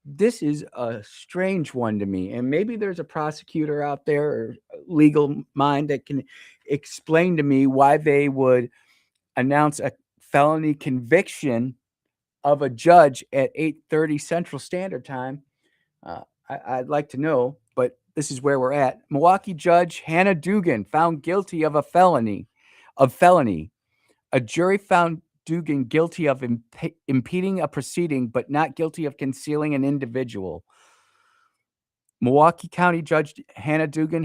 This is a strange one to me, and maybe there's a prosecutor out there or legal mind that can explain to me why they would announce a felony conviction of a judge at 8:30 Central Standard Time. I'd like to know, but this is where we're at. Milwaukee Judge Hannah Dugan found guilty of a felony. A jury found Dugan guilty of impeding a proceeding, but not guilty of concealing an individual. Milwaukee County Judge Hannah Dugan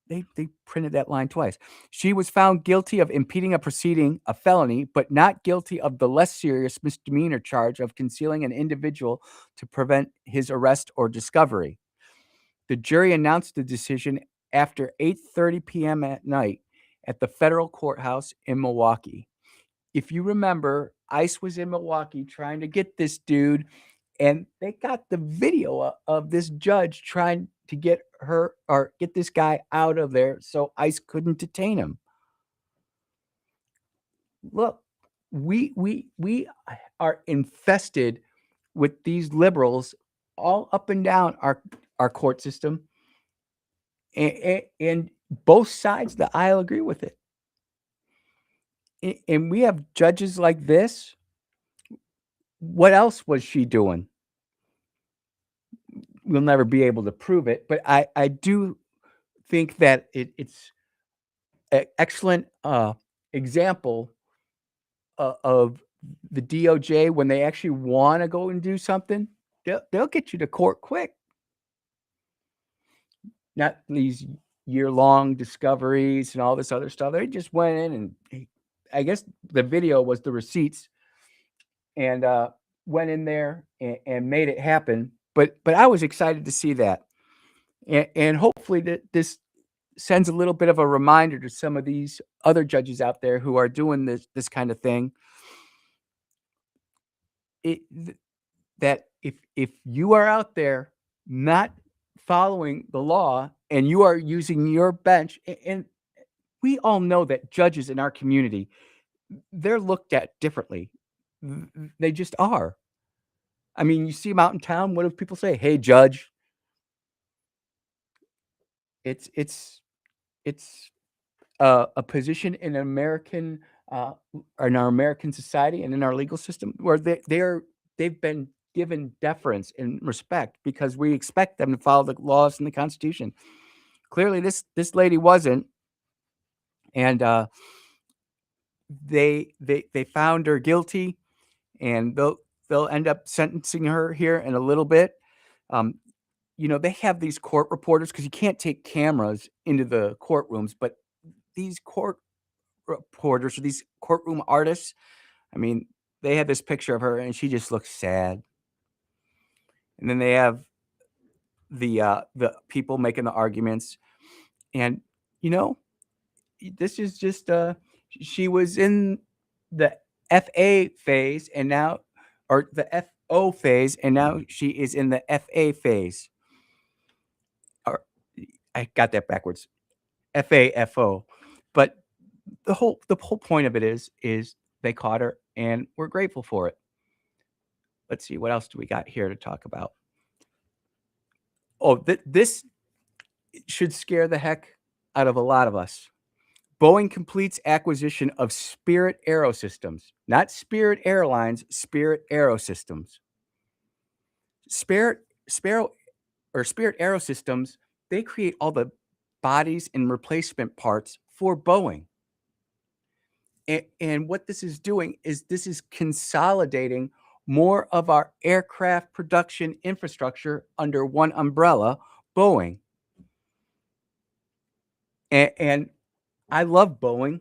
they printed that line twice. She was found guilty of impeding a proceeding, a felony, but not guilty of the less serious misdemeanor charge of concealing an individual to prevent his arrest or discovery. The jury announced the decision after 8:30 p.m. at night at the federal courthouse in Milwaukee. If you remember, ICE was in Milwaukee trying to get this dude, and they got the video of this judge trying to get this guy out of there so ICE couldn't detain him. Look, we are infested with these liberals all up and down our court system, and both sides of the aisle agree with it. And we have judges like this. What else was she doing? We'll never be able to prove it, but I do think that it's an excellent example of the DOJ when they actually want to go and do something. They'll get you to court quick. Not these year-long discoveries and all this other stuff. They just went in and I guess the video was the receipts and went in there and made it happen. But I was excited to see that. And hopefully that this sends a little bit of a reminder to some of these other judges out there who are doing this kind of thing. That if you are out there not following the law and you are using your bench, and we all know that judges in our community, they're looked at differently. They just are. I mean, you see them out in town. What do people say? Hey, judge. It's a position in American in our American society and in our legal system where they've been given deference and respect because we expect them to follow the laws and the Constitution. Clearly, this lady wasn't, and they found her guilty, and they'll end up sentencing her here in a little bit. They have these court reporters because you can't take cameras into the courtrooms, but these court reporters or these courtroom artists, I mean, they had this picture of her and she just looks sad. And then they have the people making the arguments. And, this is just, she was in the FA phase and now, or the FO phase, and now she is in the FA phase. I got that backwards. FAFO. But the whole point of it is they caught her, and we're grateful for it. Let's see, what else do we got here to talk about? Oh, this should scare the heck out of a lot of us. Boeing completes acquisition of Spirit Aerosystems, not Spirit Airlines, Spirit Aerosystems. Spirit Aerosystems, they create all the bodies and replacement parts for Boeing. And what this is doing is this is consolidating more of our aircraft production infrastructure under one umbrella, Boeing. And I love Boeing.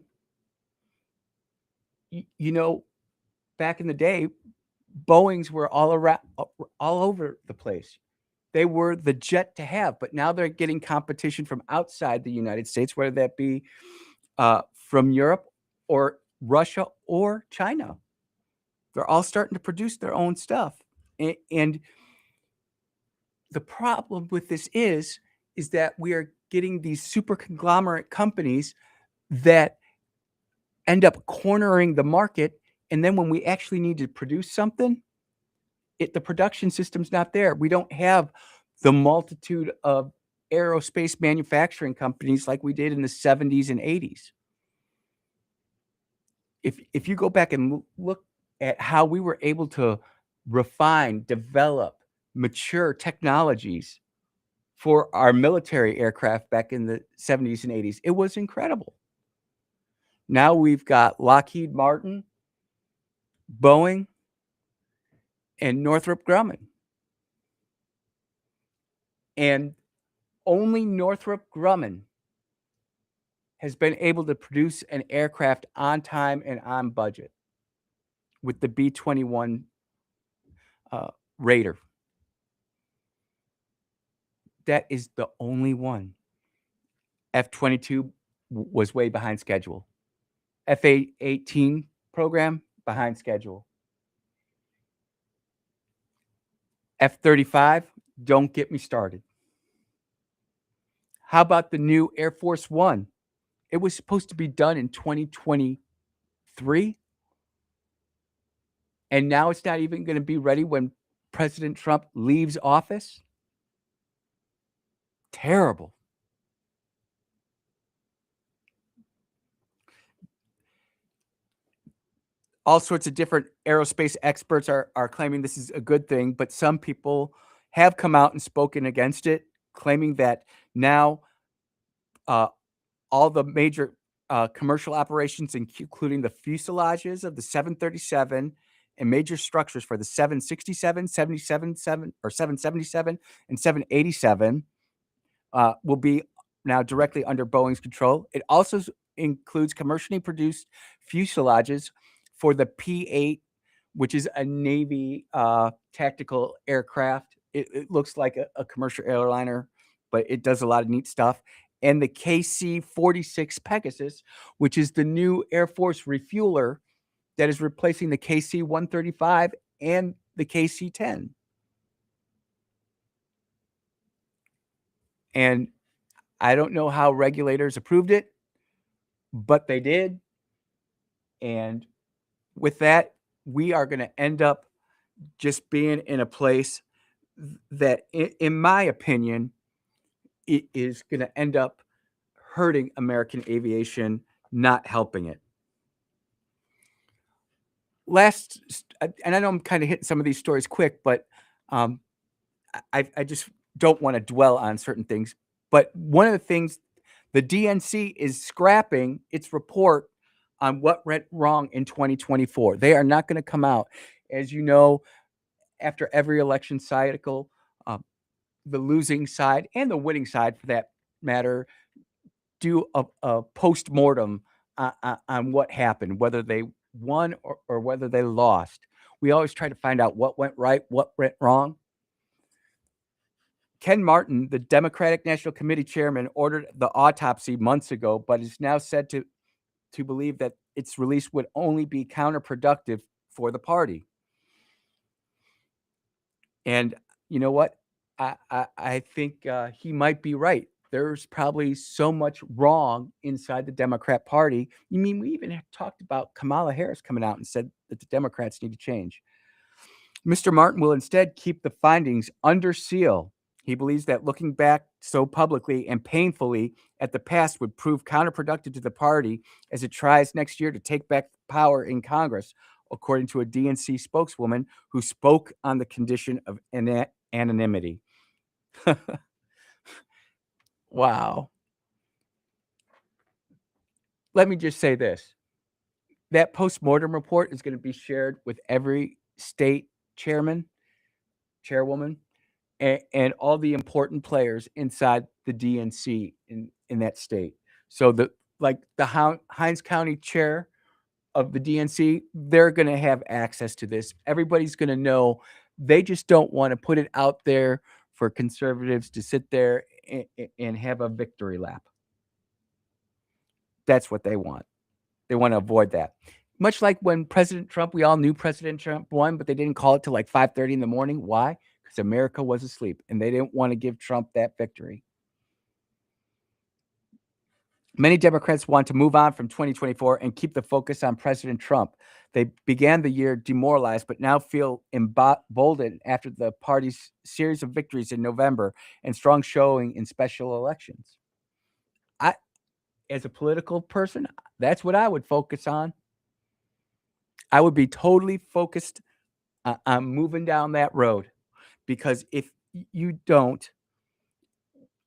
You know, back in the day, Boeings were all over the place. They were the jet to have, but now they're getting competition from outside the United States, whether that be from Europe or Russia or China. They're all starting to produce their own stuff. And the problem with this is that we are getting these super conglomerate companies that end up cornering the market. And then when we actually need to produce something, the production system's not there. We don't have the multitude of aerospace manufacturing companies like we did in the 70s and 80s. If you go back and look at how we were able to refine, develop, mature technologies for our military aircraft back in the 70s and 80s, it was incredible. Now we've got Lockheed Martin, Boeing, and Northrop Grumman. And only Northrop Grumman has been able to produce an aircraft on time and on budget with the B-21 Raider. That is the only one. F-22 was way behind schedule. F-18 program, behind schedule. F-35, don't get me started. How about the new Air Force One? It was supposed to be done in 2023. And now it's not even going to be ready when President Trump leaves office. Terrible. All sorts of different aerospace experts are claiming this is a good thing, but some people have come out and spoken against it, claiming that now all the major commercial operations, including the fuselages of the 737 and major structures for the 767, 777, and 787 will be now directly under Boeing's control. It also includes commercially produced fuselages for the P-8, which is a Navy tactical aircraft. It looks like a commercial airliner, but it does a lot of neat stuff. And the KC-46 Pegasus, which is the new Air Force refueler that is replacing the KC-135 and the KC-10. And I don't know how regulators approved it, but they did. And with that, we are going to end up just being in a place that, in my opinion, it is going to end up hurting American aviation, not helping it. Last, and I know I'm kind of hitting some of these stories quick, but I just don't want to dwell on certain things. But one of the things, the DNC is scrapping its report on what went wrong in 2024. They are not going to come out. As you know, after every election cycle, the losing side and the winning side, for that matter, do a post-mortem on what happened, whether they won or whether they lost. We always try to find out what went right, what went wrong. Ken Martin, the Democratic National Committee chairman, ordered the autopsy months ago, but is now said to believe that its release would only be counterproductive for the party. And you know what? I think he might be right. there's probably so much wrong inside the Democrat Party. You mean we even talked about Kamala Harris coming out and said that the Democrats need to change. Mr. Martin will instead keep the findings under seal. He believes that looking back so publicly and painfully at the past would prove counterproductive to the party as it tries next year to take back power in Congress, according to a DNC spokeswoman who spoke on the condition of anonymity. Wow. Let me just say this. That postmortem report is going to be shared with every state chairman, chairwoman, and all the important players inside the DNC in that state. So the Hines County chair of the DNC, they're going to have access to this. Everybody's going to know. They just don't want to put it out there for conservatives to sit there and have a victory lap. That's what they want. They want to avoid that. Much like when President Trump, we all knew President Trump won, but they didn't call it till like 5:30 in the morning. Why? Because America was asleep and they didn't want to give Trump that victory. Many Democrats want to move on from 2024 and keep the focus on President Trump. They began the year demoralized, but now feel emboldened after the party's series of victories in November and strong showing in special elections. As a political person, that's what I would focus on. I would be totally focused on moving down that road, because if you don't,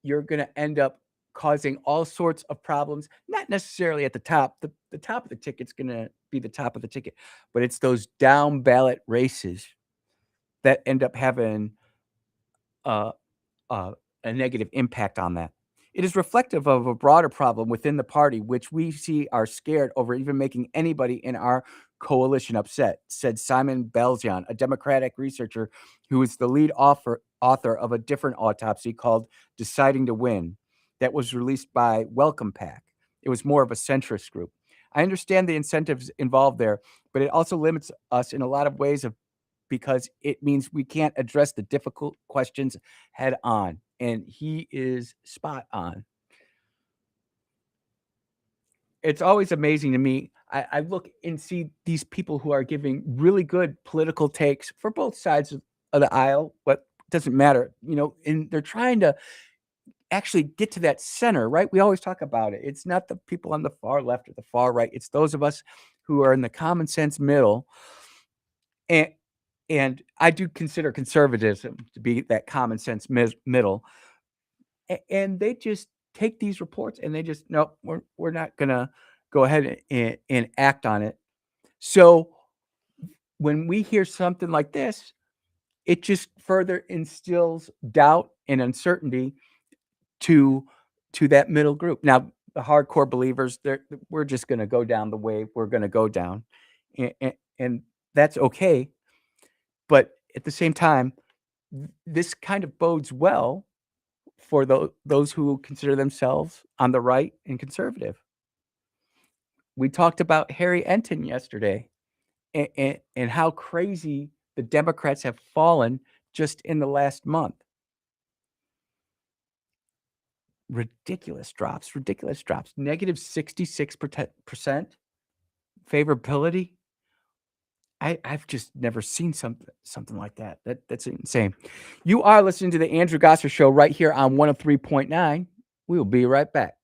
you're going to end up causing all sorts of problems, not necessarily at the top. The top of the ticket's going to be the top of the ticket, but it's those down ballot races that end up having a negative impact on that. It is reflective of a broader problem within the party, which we see are scared over even making anybody in our coalition upset, said Simon Belzian, a Democratic researcher who is the lead author of a different autopsy called Deciding to Win that was released by Welcome Pack. It was more of a centrist group. I understand the incentives involved there, but it also limits us in a lot of ways because it means we can't address the difficult questions head on. And he is spot on. It's always amazing to me. I look and see these people who are giving really good political takes for both sides of the aisle, but it doesn't matter, and they're trying to actually get to that center, right? We always talk about it. It's not the people on the far left or the far right. It's those of us who are in the common sense middle. And I do consider conservatism to be that common sense middle. And they just take these reports and they just, no, we're not going to go ahead and act on it. So when we hear something like this, it just further instills doubt and uncertainty to that middle group. Now, the hardcore believers, we're just going to go down the way we're going to go down. And that's okay. But at the same time, this kind of bodes well for those who consider themselves on the right and conservative. We talked about Harry Enton yesterday and how crazy the Democrats have fallen just in the last month. Ridiculous drops, negative 66% favorability. I've just never seen something like that. That's insane. You are listening to the Andrew Gosser Show right here on 103.9. We will be right back.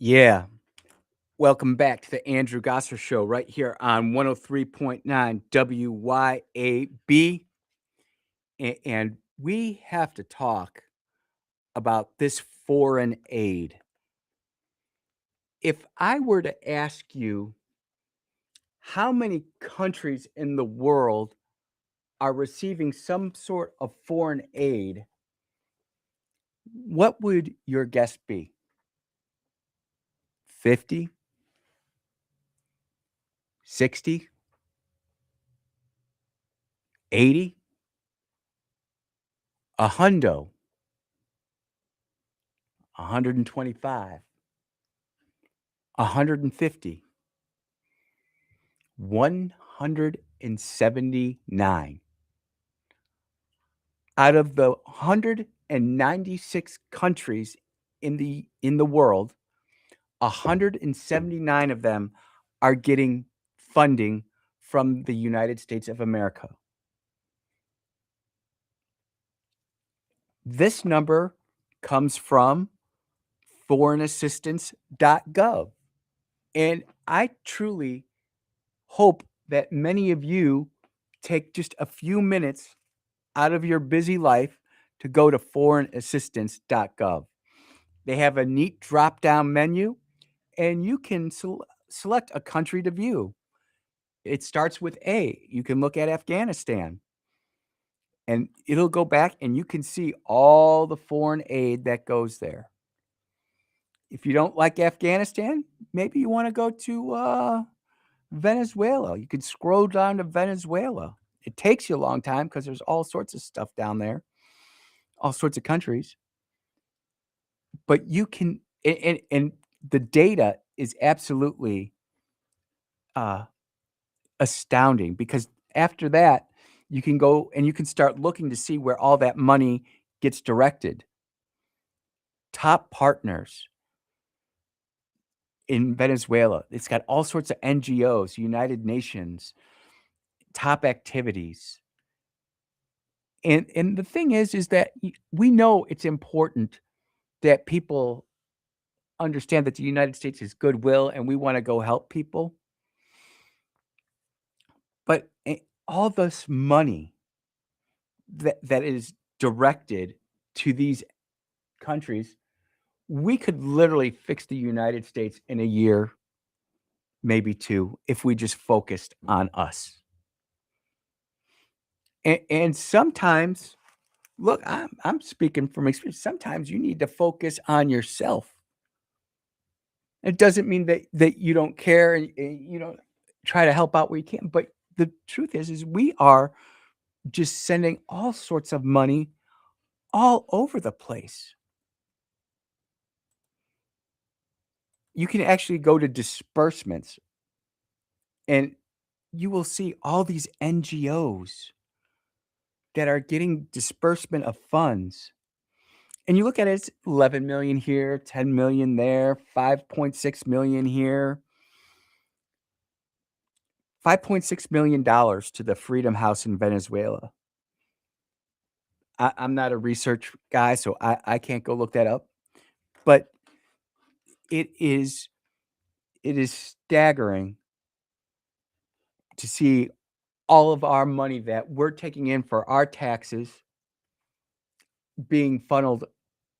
Yeah. Welcome back to the Andrew Gosser Show right here on 103.9 WYAB. And we have to talk about this foreign aid. If I were to ask you how many countries in the world are receiving some sort of foreign aid, what would your guess be? 50? 60? 80? A hundo? 125? 150? 179. Out of the 196 countries in the world, 179 of them are getting funding from the United States of America. This number comes from foreignassistance.gov. And I truly hope that many of you take just a few minutes out of your busy life to go to foreignassistance.gov. They have a neat drop down menu, and you can select a country to view. It starts with A. You can look at Afghanistan, and it'll go back, and you can see all the foreign aid that goes there. If you don't like Afghanistan, maybe you want to go to Venezuela. You could scroll down to Venezuela. It takes you a long time because there's all sorts of stuff down there, all sorts of countries. But you can, and the data is absolutely astounding, because after that, you can go and you can start looking to see where all that money gets directed. Top partners in Venezuela. It's got all sorts of NGOs, United Nations, top activities. And the thing is that we know it's important that people understand that the United States is goodwill and we want to go help people. But all this money that is directed to these countries, we could literally fix the United States in a year, maybe two, if we just focused on us. And sometimes, look, I'm speaking from experience. Sometimes you need to focus on yourself. It doesn't mean that you don't care and you don't try to help out where you can. But the truth is we are just sending all sorts of money all over the place. You can actually go to disbursements, and you will see all these NGOs that are getting disbursement of funds. And you look at it, it's 11 million here, 10 million there, 5.6 million here. $5.6 million to the Freedom House in Venezuela. I'm not a research guy, so I can't go look that up. But it is staggering to see all of our money that we're taking in for our taxes being funneled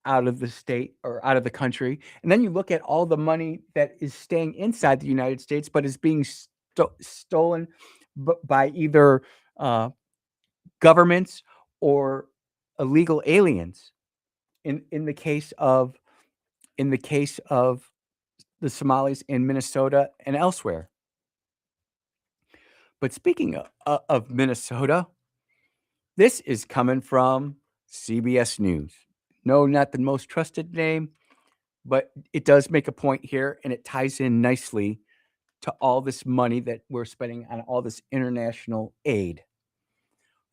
out of the state or out of the country. And then you look at all the money that is staying inside the United States, but is being stolen by either governments or illegal aliens. In the case of the Somalis in Minnesota and elsewhere. But speaking of Minnesota, this is coming from CBS News. No, not the most trusted name, but it does make a point here, and it ties in nicely to all this money that we're spending on all this international aid.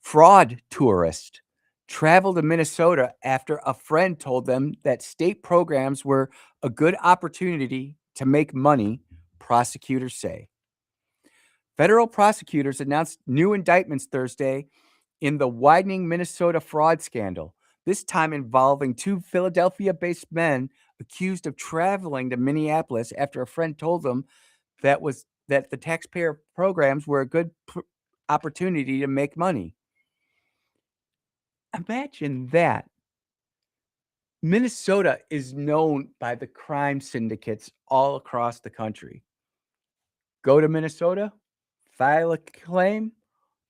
Fraud tourist traveled to Minnesota after a friend told them that state programs were a good opportunity to make money, prosecutors say. Federal prosecutors announced new indictments Thursday in the widening Minnesota fraud scandal, this time involving two Philadelphia-based men accused of traveling to Minneapolis after a friend told them that the taxpayer programs were a good opportunity to make money. Imagine that. Minnesota is known by the crime syndicates all across the country. Go to Minnesota, file a claim,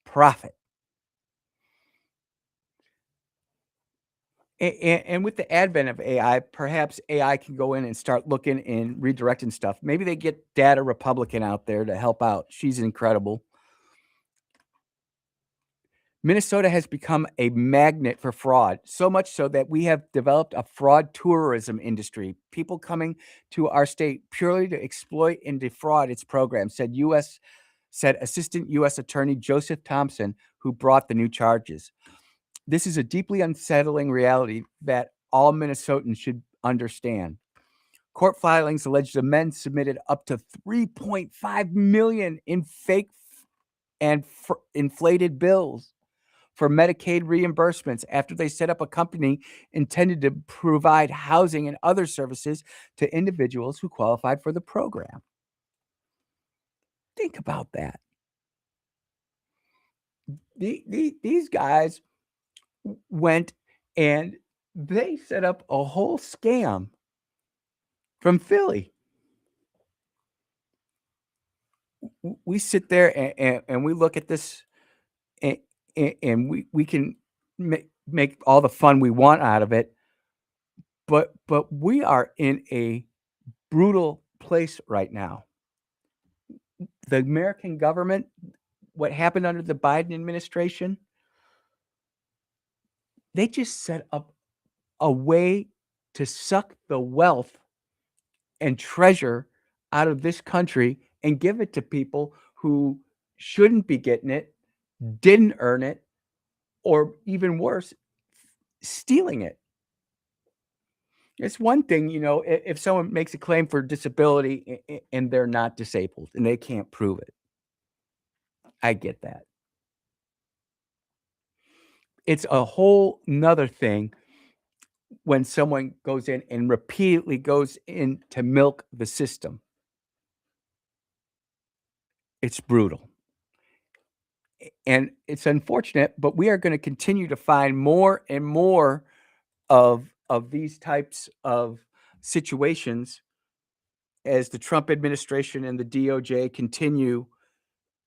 profit. And with the advent of AI, perhaps AI can go in and start looking and redirecting stuff. Maybe they get Data Republican out there to help out. She's incredible. Minnesota has become a magnet for fraud, so much so that we have developed a fraud tourism industry. People coming to our state purely to exploit and defraud its program, said Assistant U.S. Attorney Joseph Thompson, who brought the new charges. This is a deeply unsettling reality that all Minnesotans should understand. Court filings allege the men submitted up to $3.5 million in fake and inflated bills for Medicaid reimbursements after they set up a company intended to provide housing and other services to individuals who qualified for the program. Think about that. These guys went and they set up a whole scam from Philly. We sit there and we look at this and we can make all the fun we want out of it, but we are in a brutal place right now. The American government, what happened under the Biden administration, they just set up a way to suck the wealth and treasure out of this country and give it to people who shouldn't be getting it, didn't earn it, or even worse, stealing it. It's one thing, if someone makes a claim for disability and they're not disabled and they can't prove it. I get that. It's a whole nother thing when someone goes in and repeatedly goes in to milk the system. It's brutal. And it's unfortunate, but we are going to continue to find more and more of these types of situations as the Trump administration and the DOJ continue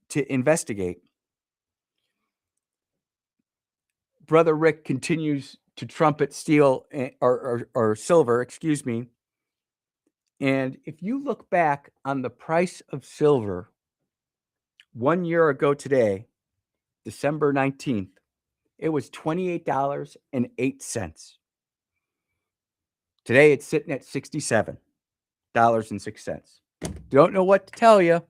to investigate. Brother Rick continues to trumpet steel or silver, excuse me. And if you look back on the price of silver 1 year ago today, December 19th, it was $28.08. Today it's sitting at $67.06. Don't know what to tell you.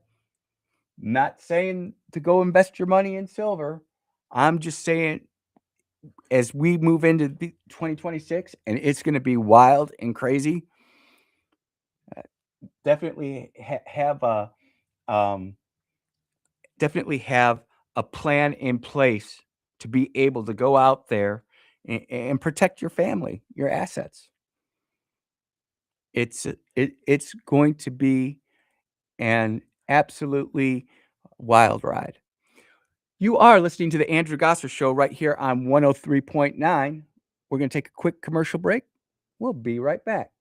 Not saying to go invest your money in silver. I'm just saying as we move into 2026 and it's going to be wild and crazy, definitely have a plan in place to be able to go out there and protect your family, your assets. It's going to be an absolutely wild ride. You are listening to the Andrew Gosser Show right here on 103.9. We're going to take a quick commercial break. We'll be right back.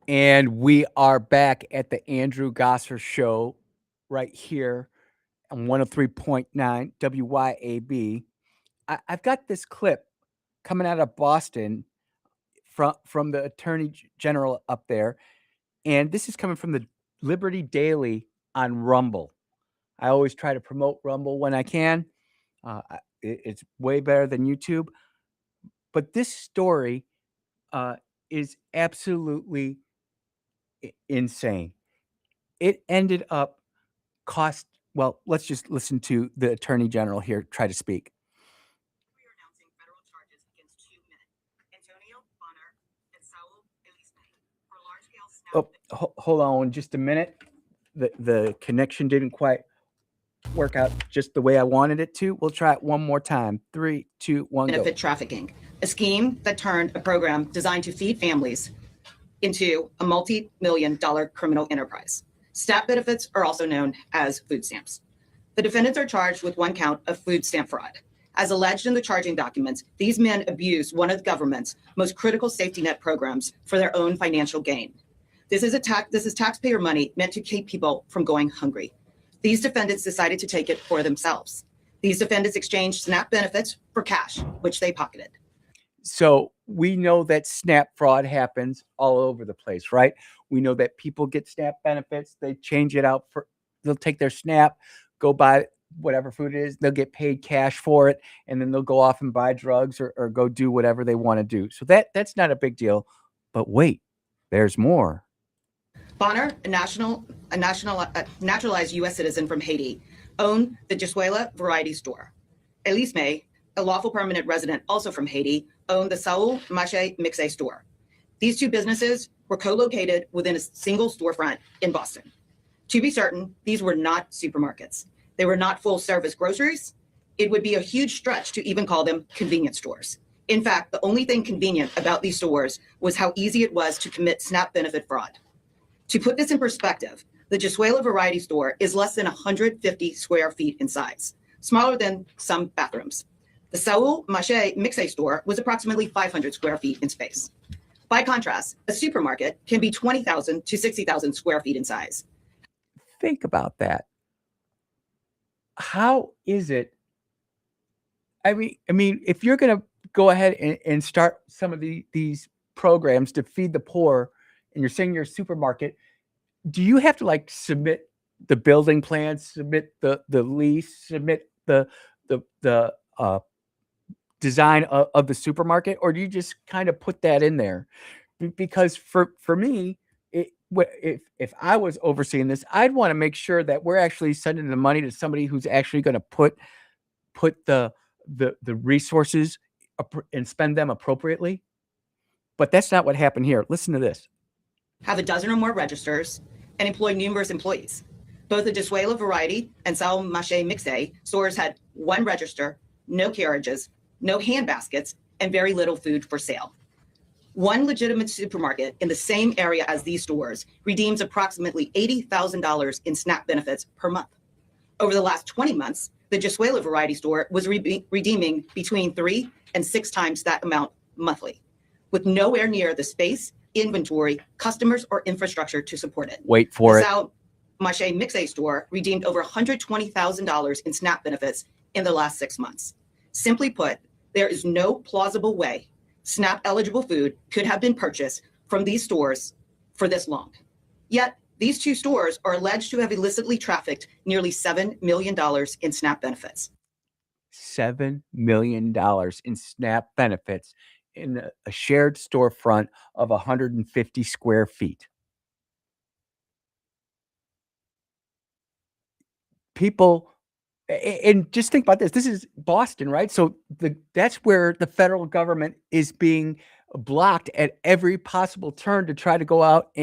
And we are back at the Andrew Gosser Show right here on 103.9 WYAB. I've got this clip coming out of Boston from the Attorney General up there. And this is coming from the Liberty Daily on Rumble. I always try to promote Rumble when I can. It's way better than YouTube. But this story is absolutely insane. It ended up well, let's just listen to the Attorney General here try to speak. We are announcing federal charges against two men, Antonio Bonner and Saul Elisme, for large-scale snap. Hold on just a minute. The connection didn't quite work out just the way I wanted it to. We'll try it one more time. 3, 2, 1, go. Benefit trafficking, a scheme that turned a program designed to feed families into a multi-million-dollar criminal enterprise. SNAP benefits are also known as food stamps. The defendants are charged with one count of food stamp fraud. As alleged in the charging documents, these men abused one of the government's most critical safety net programs for their own financial gain. This is taxpayer money meant to keep people from going hungry. These defendants decided to take it for themselves. These defendants exchanged SNAP benefits for cash, which they pocketed. So we know that SNAP fraud happens all over the place, right? We know that people get SNAP benefits. They change it out they'll take their SNAP, go buy whatever food it is. They'll get paid cash for it. And then they'll go off and buy drugs or go do whatever they want to do. So that's not a big deal. But wait, there's more. Bonner, a naturalized U.S. citizen from Haiti, owned the Josuela Variety Store. Elisme, a lawful permanent resident also from Haiti, owned the Saul Mache Mixe store. These two businesses were co-located within a single storefront in Boston. To be certain, these were not supermarkets. They were not full-service groceries. It would be a huge stretch to even call them convenience stores. In fact, the only thing convenient about these stores was how easy it was to commit SNAP benefit fraud. To put this in perspective, the Josuela Variety Store is less than 150 square feet in size, smaller than some bathrooms. The Saul Mache Mixe store was approximately 500 square feet in space. By contrast, a supermarket can be 20,000 to 60,000 square feet in size. Think about that. How is it? I mean, if you're going to go ahead and start some of these programs to feed the poor, and you're saying you're a supermarket, do you have to submit the building plans, submit the lease, submit the design of the supermarket, or do you just kind of put that in there? Because for me, if I was overseeing this, I'd want to make sure that we're actually sending the money to somebody who's actually going to put the resources and spend them appropriately. But that's not what happened here. Listen to this. Have a dozen or more registers and employ numerous employees. Both the Josuela Variety and Saul Mache Mixe stores had one register, no carriages, no hand baskets, and very little food for sale. One legitimate supermarket in the same area as these stores redeems approximately $80,000 in SNAP benefits per month. Over the last 20 months, the Josuela Variety Store was redeeming between 3 and 6 times that amount monthly, with nowhere near the space, inventory, customers, or infrastructure to support it. Wait for it. The Saul Mache Mixe store redeemed over $120,000 in SNAP benefits in the last 6 months. Simply put, there is no plausible way SNAP eligible food could have been purchased from these stores for this long. Yet, these two stores are alleged to have illicitly trafficked nearly $7 million in SNAP benefits. $7 million in SNAP benefits in a shared storefront of 150 square feet. People, and just think about this. This is Boston, right? So that's where the federal government is being blocked at every possible turn to try to go out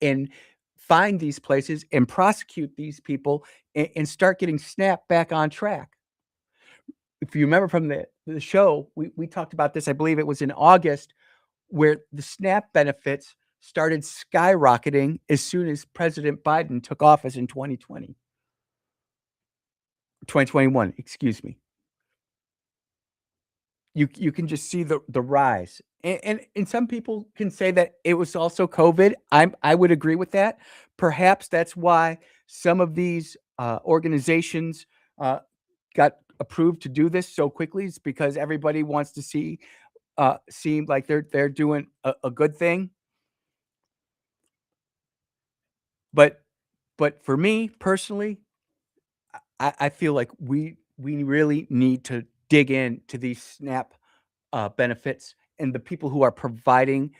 and find these places and prosecute these people and start getting SNAP back on track. If you remember from the show, we talked about this, I believe it was in August, where the SNAP benefits started skyrocketing as soon as President Biden took office in 2021, excuse me. You can just see the rise. And some people can say that it was also COVID. I would agree with that. Perhaps that's why some of these organizations got approved to do this so quickly. It's because everybody wants to seem like they're doing a good thing. But for me personally, I feel like we really need to dig into these SNAP benefits and the people who are providing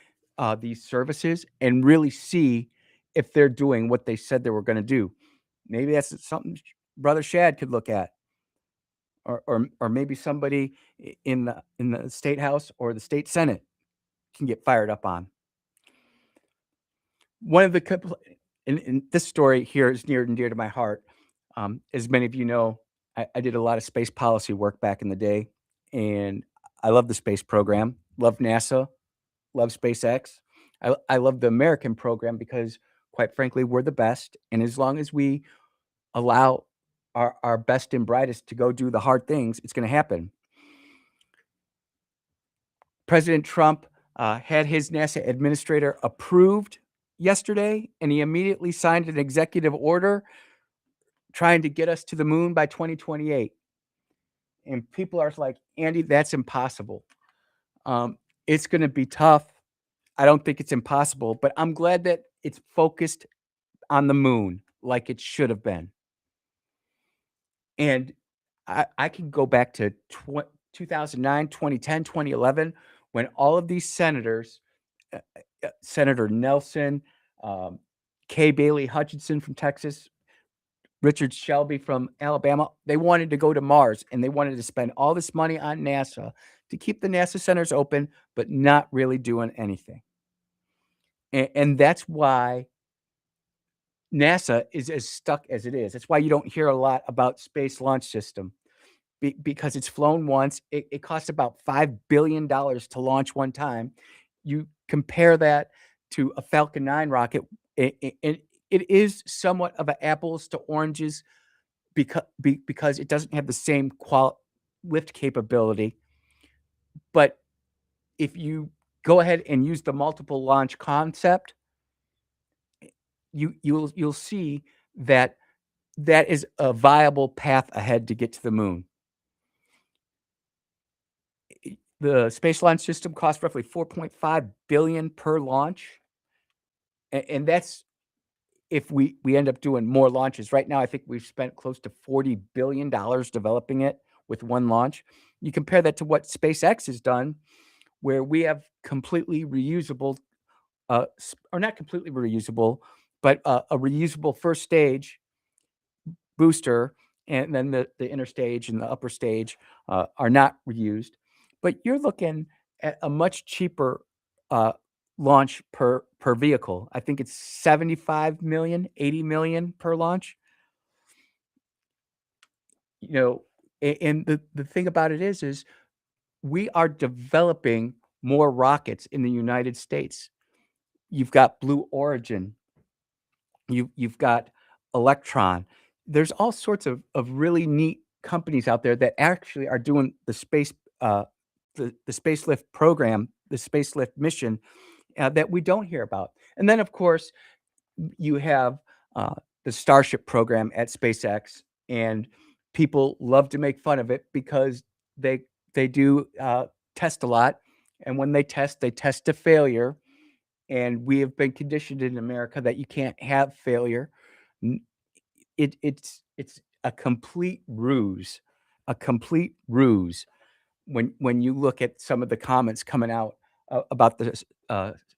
these services and really see if they're doing what they said they were going to do. Maybe that's something Brother Shad could look at, or maybe somebody in the state house or the state senate can get fired up on. One of the and this story here is near and dear to my heart. As many of you know, I did a lot of space policy work back in the day, and I love the space program, love NASA, love SpaceX. I love the American program because, quite frankly, we're the best. And as long as we allow our best and brightest to go do the hard things, it's going to happen. President Trump had his NASA administrator approved yesterday, and he immediately signed an executive order trying to get us to the moon by 2028. And people are like, Andy, that's impossible. It's going to be tough. I don't think it's impossible, but I'm glad that it's focused on the moon like it should have been. And I can go back to 2009, 2010, 2011, when all of these senators, Senator Nelson, Kay Bailey Hutchinson from Texas, Richard Shelby from Alabama, they wanted to go to Mars, and they wanted to spend all this money on NASA to keep the NASA centers open, but not really doing anything. And that's why NASA is as stuck as it is. That's why you don't hear a lot about Space Launch System, because it's flown once. It costs about $5 billion to launch one time. You compare that to a Falcon 9 rocket, it is somewhat of an apples to oranges because it doesn't have the same lift capability. But if you go ahead and use the multiple launch concept, you'll see that is a viable path ahead to get to the moon. The Space Launch System costs roughly $4.5 billion per launch, and that's if we end up doing more launches. Right now, I think we've spent close to $40 billion developing it with one launch. You compare that to what SpaceX has done, where we have completely reusable, or not completely reusable, but a reusable first stage booster, and then the inner stage and the upper stage are not reused. But you're looking at a much cheaper launch per vehicle. I think it's 75 million, 80 million per launch. You know, and the thing about it is we are developing more rockets in the United States. You've got Blue Origin. You've got Electron. There's all sorts of really neat companies out there that actually are doing the space the space lift program, the space lift mission that we don't hear about. And then, of course, you have the Starship program at SpaceX, and people love to make fun of it because they do test a lot, and when they test to failure. And we have been conditioned in America that you can't have failure. It's a complete ruse, when you look at some of the comments coming out about the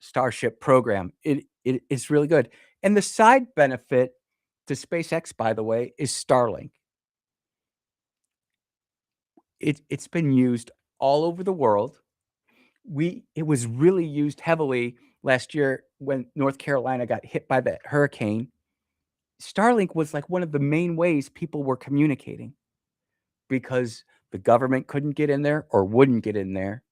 Starship program. It's really good. And the side benefit to SpaceX, by the way, is Starlink. It's been used all over the world. It was really used heavily last year when North Carolina got hit by that hurricane. Starlink was like one of the main ways people were communicating because the government couldn't get in there or wouldn't get in there.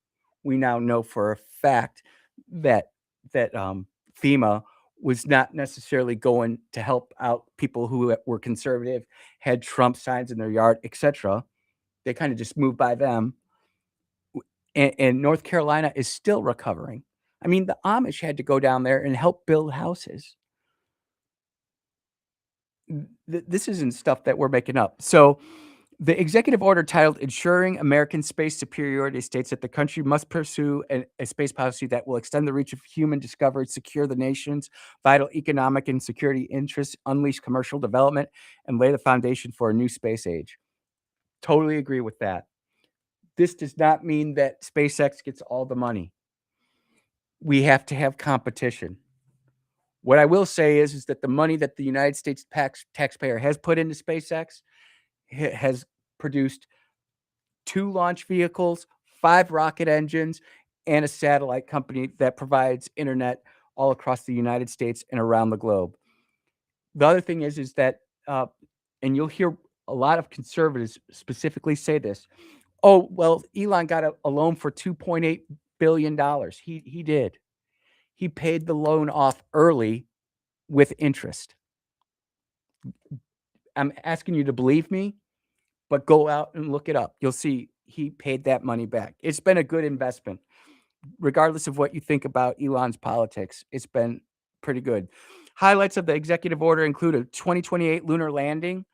We now know for a fact that FEMA was not necessarily going to help out people who were conservative, had Trump signs in their yard, etc. They kind of just moved by them. and North Carolina is still recovering. I mean, the Amish had to go down there and help build houses. This isn't stuff that we're making up. So the executive order titled Ensuring American Space Superiority states that the country must pursue a space policy that will extend the reach of human discovery, secure the nation's vital economic and security interests, unleash commercial development, and lay the foundation for a new space age. Totally agree with that. This does not mean that SpaceX gets all the money. We have to have competition. What I will say is that the money that the United States taxpayer has put into SpaceX has produced 2 launch vehicles, 5 rocket engines, and a satellite company that provides internet all across the United States and around the globe. The other thing is that, and you'll hear a lot of conservatives specifically say this, oh, well, Elon got a loan for $2.8 billion. He did. He paid the loan off early with interest. I'm asking you to believe me, but go out and look it up. You'll see he paid that money back. It's been a good investment. Regardless of what you think about Elon's politics, it's been pretty good. Highlights of the executive order include a 2028 lunar landing,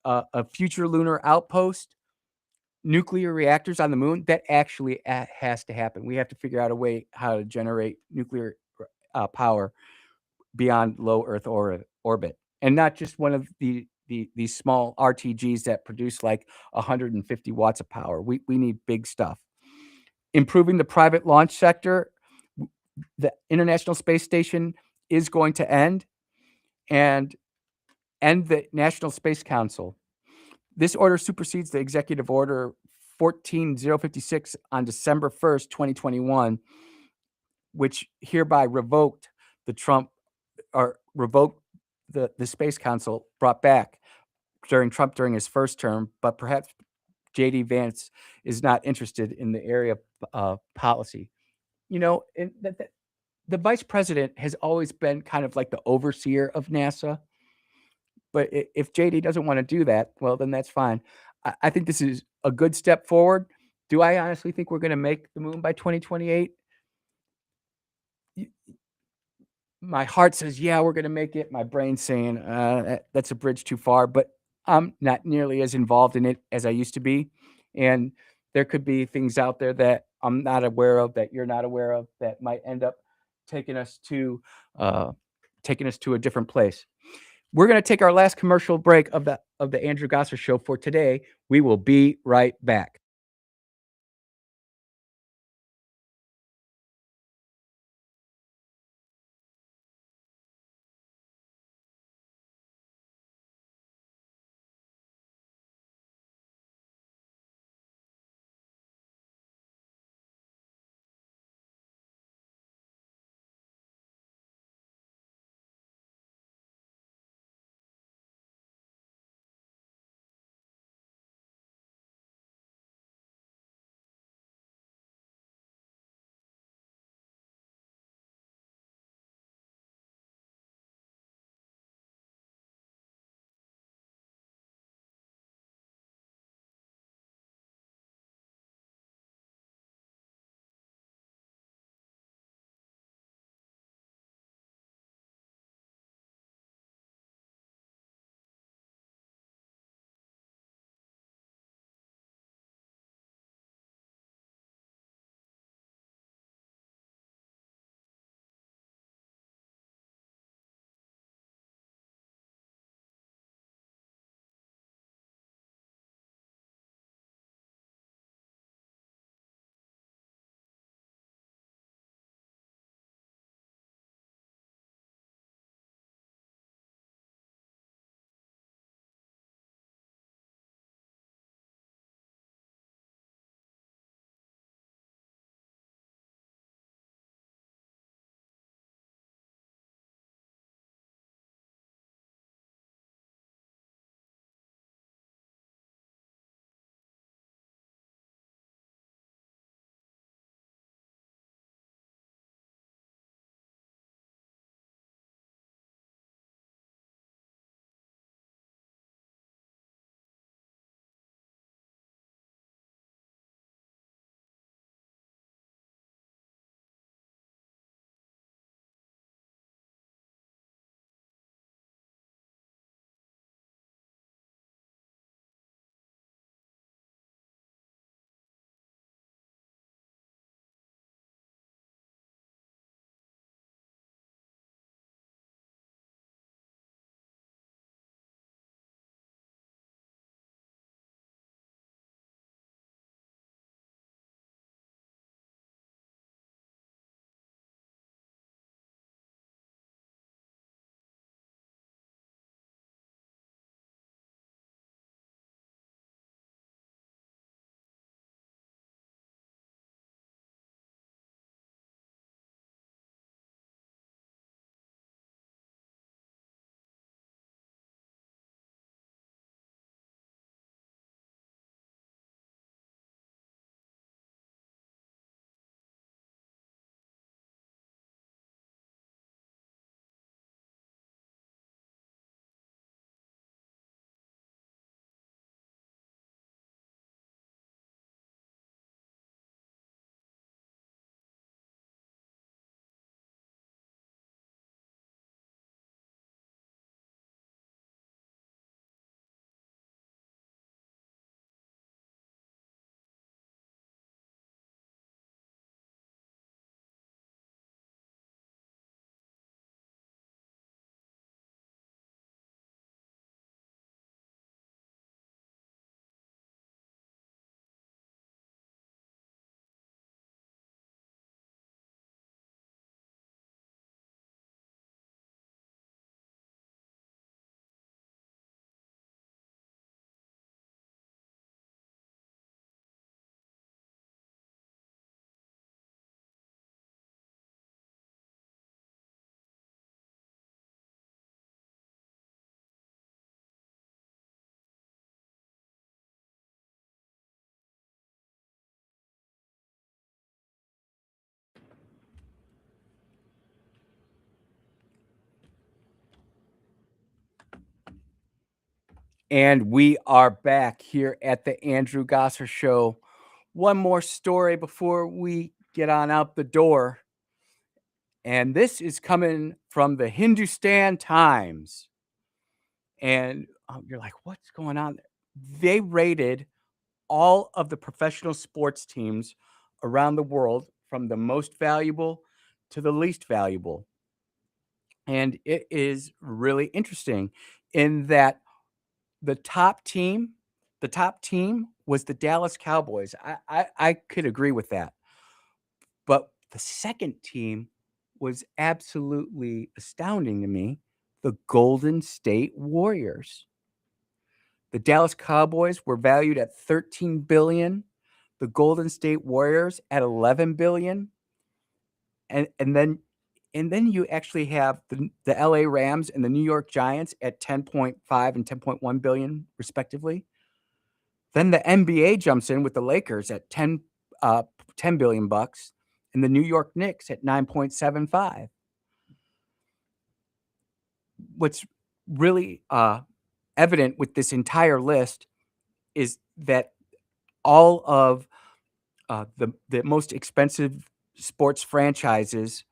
a future lunar outpost, nuclear reactors on the moon. That actually has to happen. We have to figure out a way how to generate nuclear power beyond low Earth orbit, and not just one of these small RTGs that produce like 150 watts of power. We need big stuff. Improving the private launch sector. The International Space Station is going to end, and end the National Space Council. This order supersedes the executive order 14056 on December 1st, 2021, which hereby revoked the Space Council brought back during his first term, but perhaps J.D. Vance is not interested in the area of policy. You know, and the vice president has always been kind of like the overseer of NASA. But if JD doesn't want to do that, well, then that's fine. I think this is a good step forward. Do I honestly think we're going to make the moon by 2028? My heart says, yeah, we're going to make it. My brain's saying, that's a bridge too far. But I'm not nearly as involved in it as I used to be. And there could be things out there that I'm not aware of, that you're not aware of, that might end up taking us to a different place. We're going to take our last commercial break of the Andrew Gosser Show for today. We will be right back. And we are back here at the Andrew Gosser Show. One more story before we get on out the door. And this is coming from the Hindustan Times. And you're like, what's going on? They rated all of the professional sports teams around the world from the most valuable to the least valuable. And it is really interesting in that the top team was the Dallas Cowboys. I could agree with that. But the second team was absolutely astounding to me, the Golden State Warriors. The Dallas Cowboys were valued at $13 billion, the Golden State Warriors at $11 billion. And then you actually have the LA Rams and the New York Giants at 10.5 and 10.1 billion respectively. Then the NBA jumps in with the Lakers at 10 billion bucks and the New York Knicks at 9.75. What's really evident with this entire list is that all of the most expensive sports franchises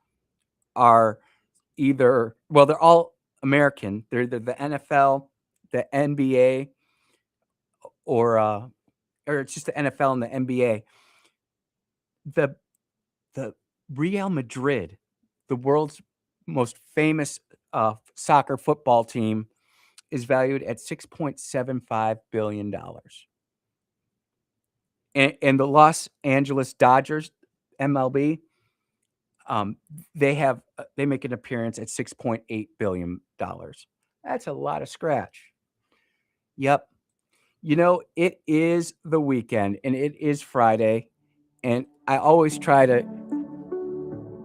are they're all American. They're either the NFL, the NBA, or it's just the NFL and the NBA. The Real Madrid, the world's most famous soccer football team, is valued at $6.75 billion. And the Los Angeles Dodgers, MLB, they make an appearance at $6.8 billion. That's a lot of scratch. Yep. It is the weekend and it is Friday. And I always try to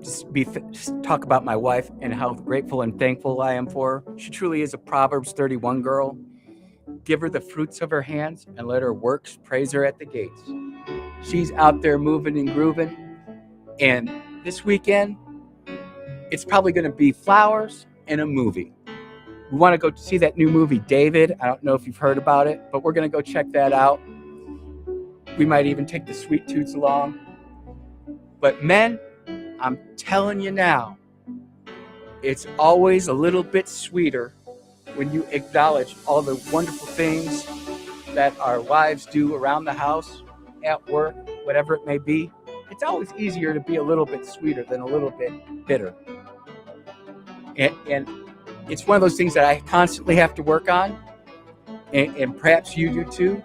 just talk about my wife and how grateful and thankful I am for her. She truly is a Proverbs 31 girl. Give her the fruits of her hands and let her works praise her at the gates. She's out there moving and grooving. And this weekend, it's probably going to be flowers and a movie. We want to go see that new movie, David. I don't know if you've heard about it, but we're going to go check that out. We might even take the sweet toots along. But men, I'm telling you now, it's always a little bit sweeter when you acknowledge all the wonderful things that our wives do around the house, at work, whatever it may be. It's always easier to be a little bit sweeter than a little bit bitter. And it's one of those things that I constantly have to work on, and perhaps you do too.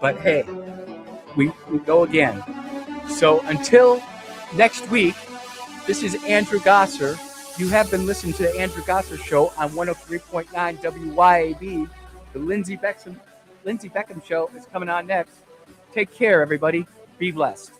But hey, we go again. So until next week, this is Andrew Gosser. You have been listening to the Andrew Gosser Show on 103.9 WYAB. The Lindsey Beckham Show is coming on next. Take care, everybody. Be blessed.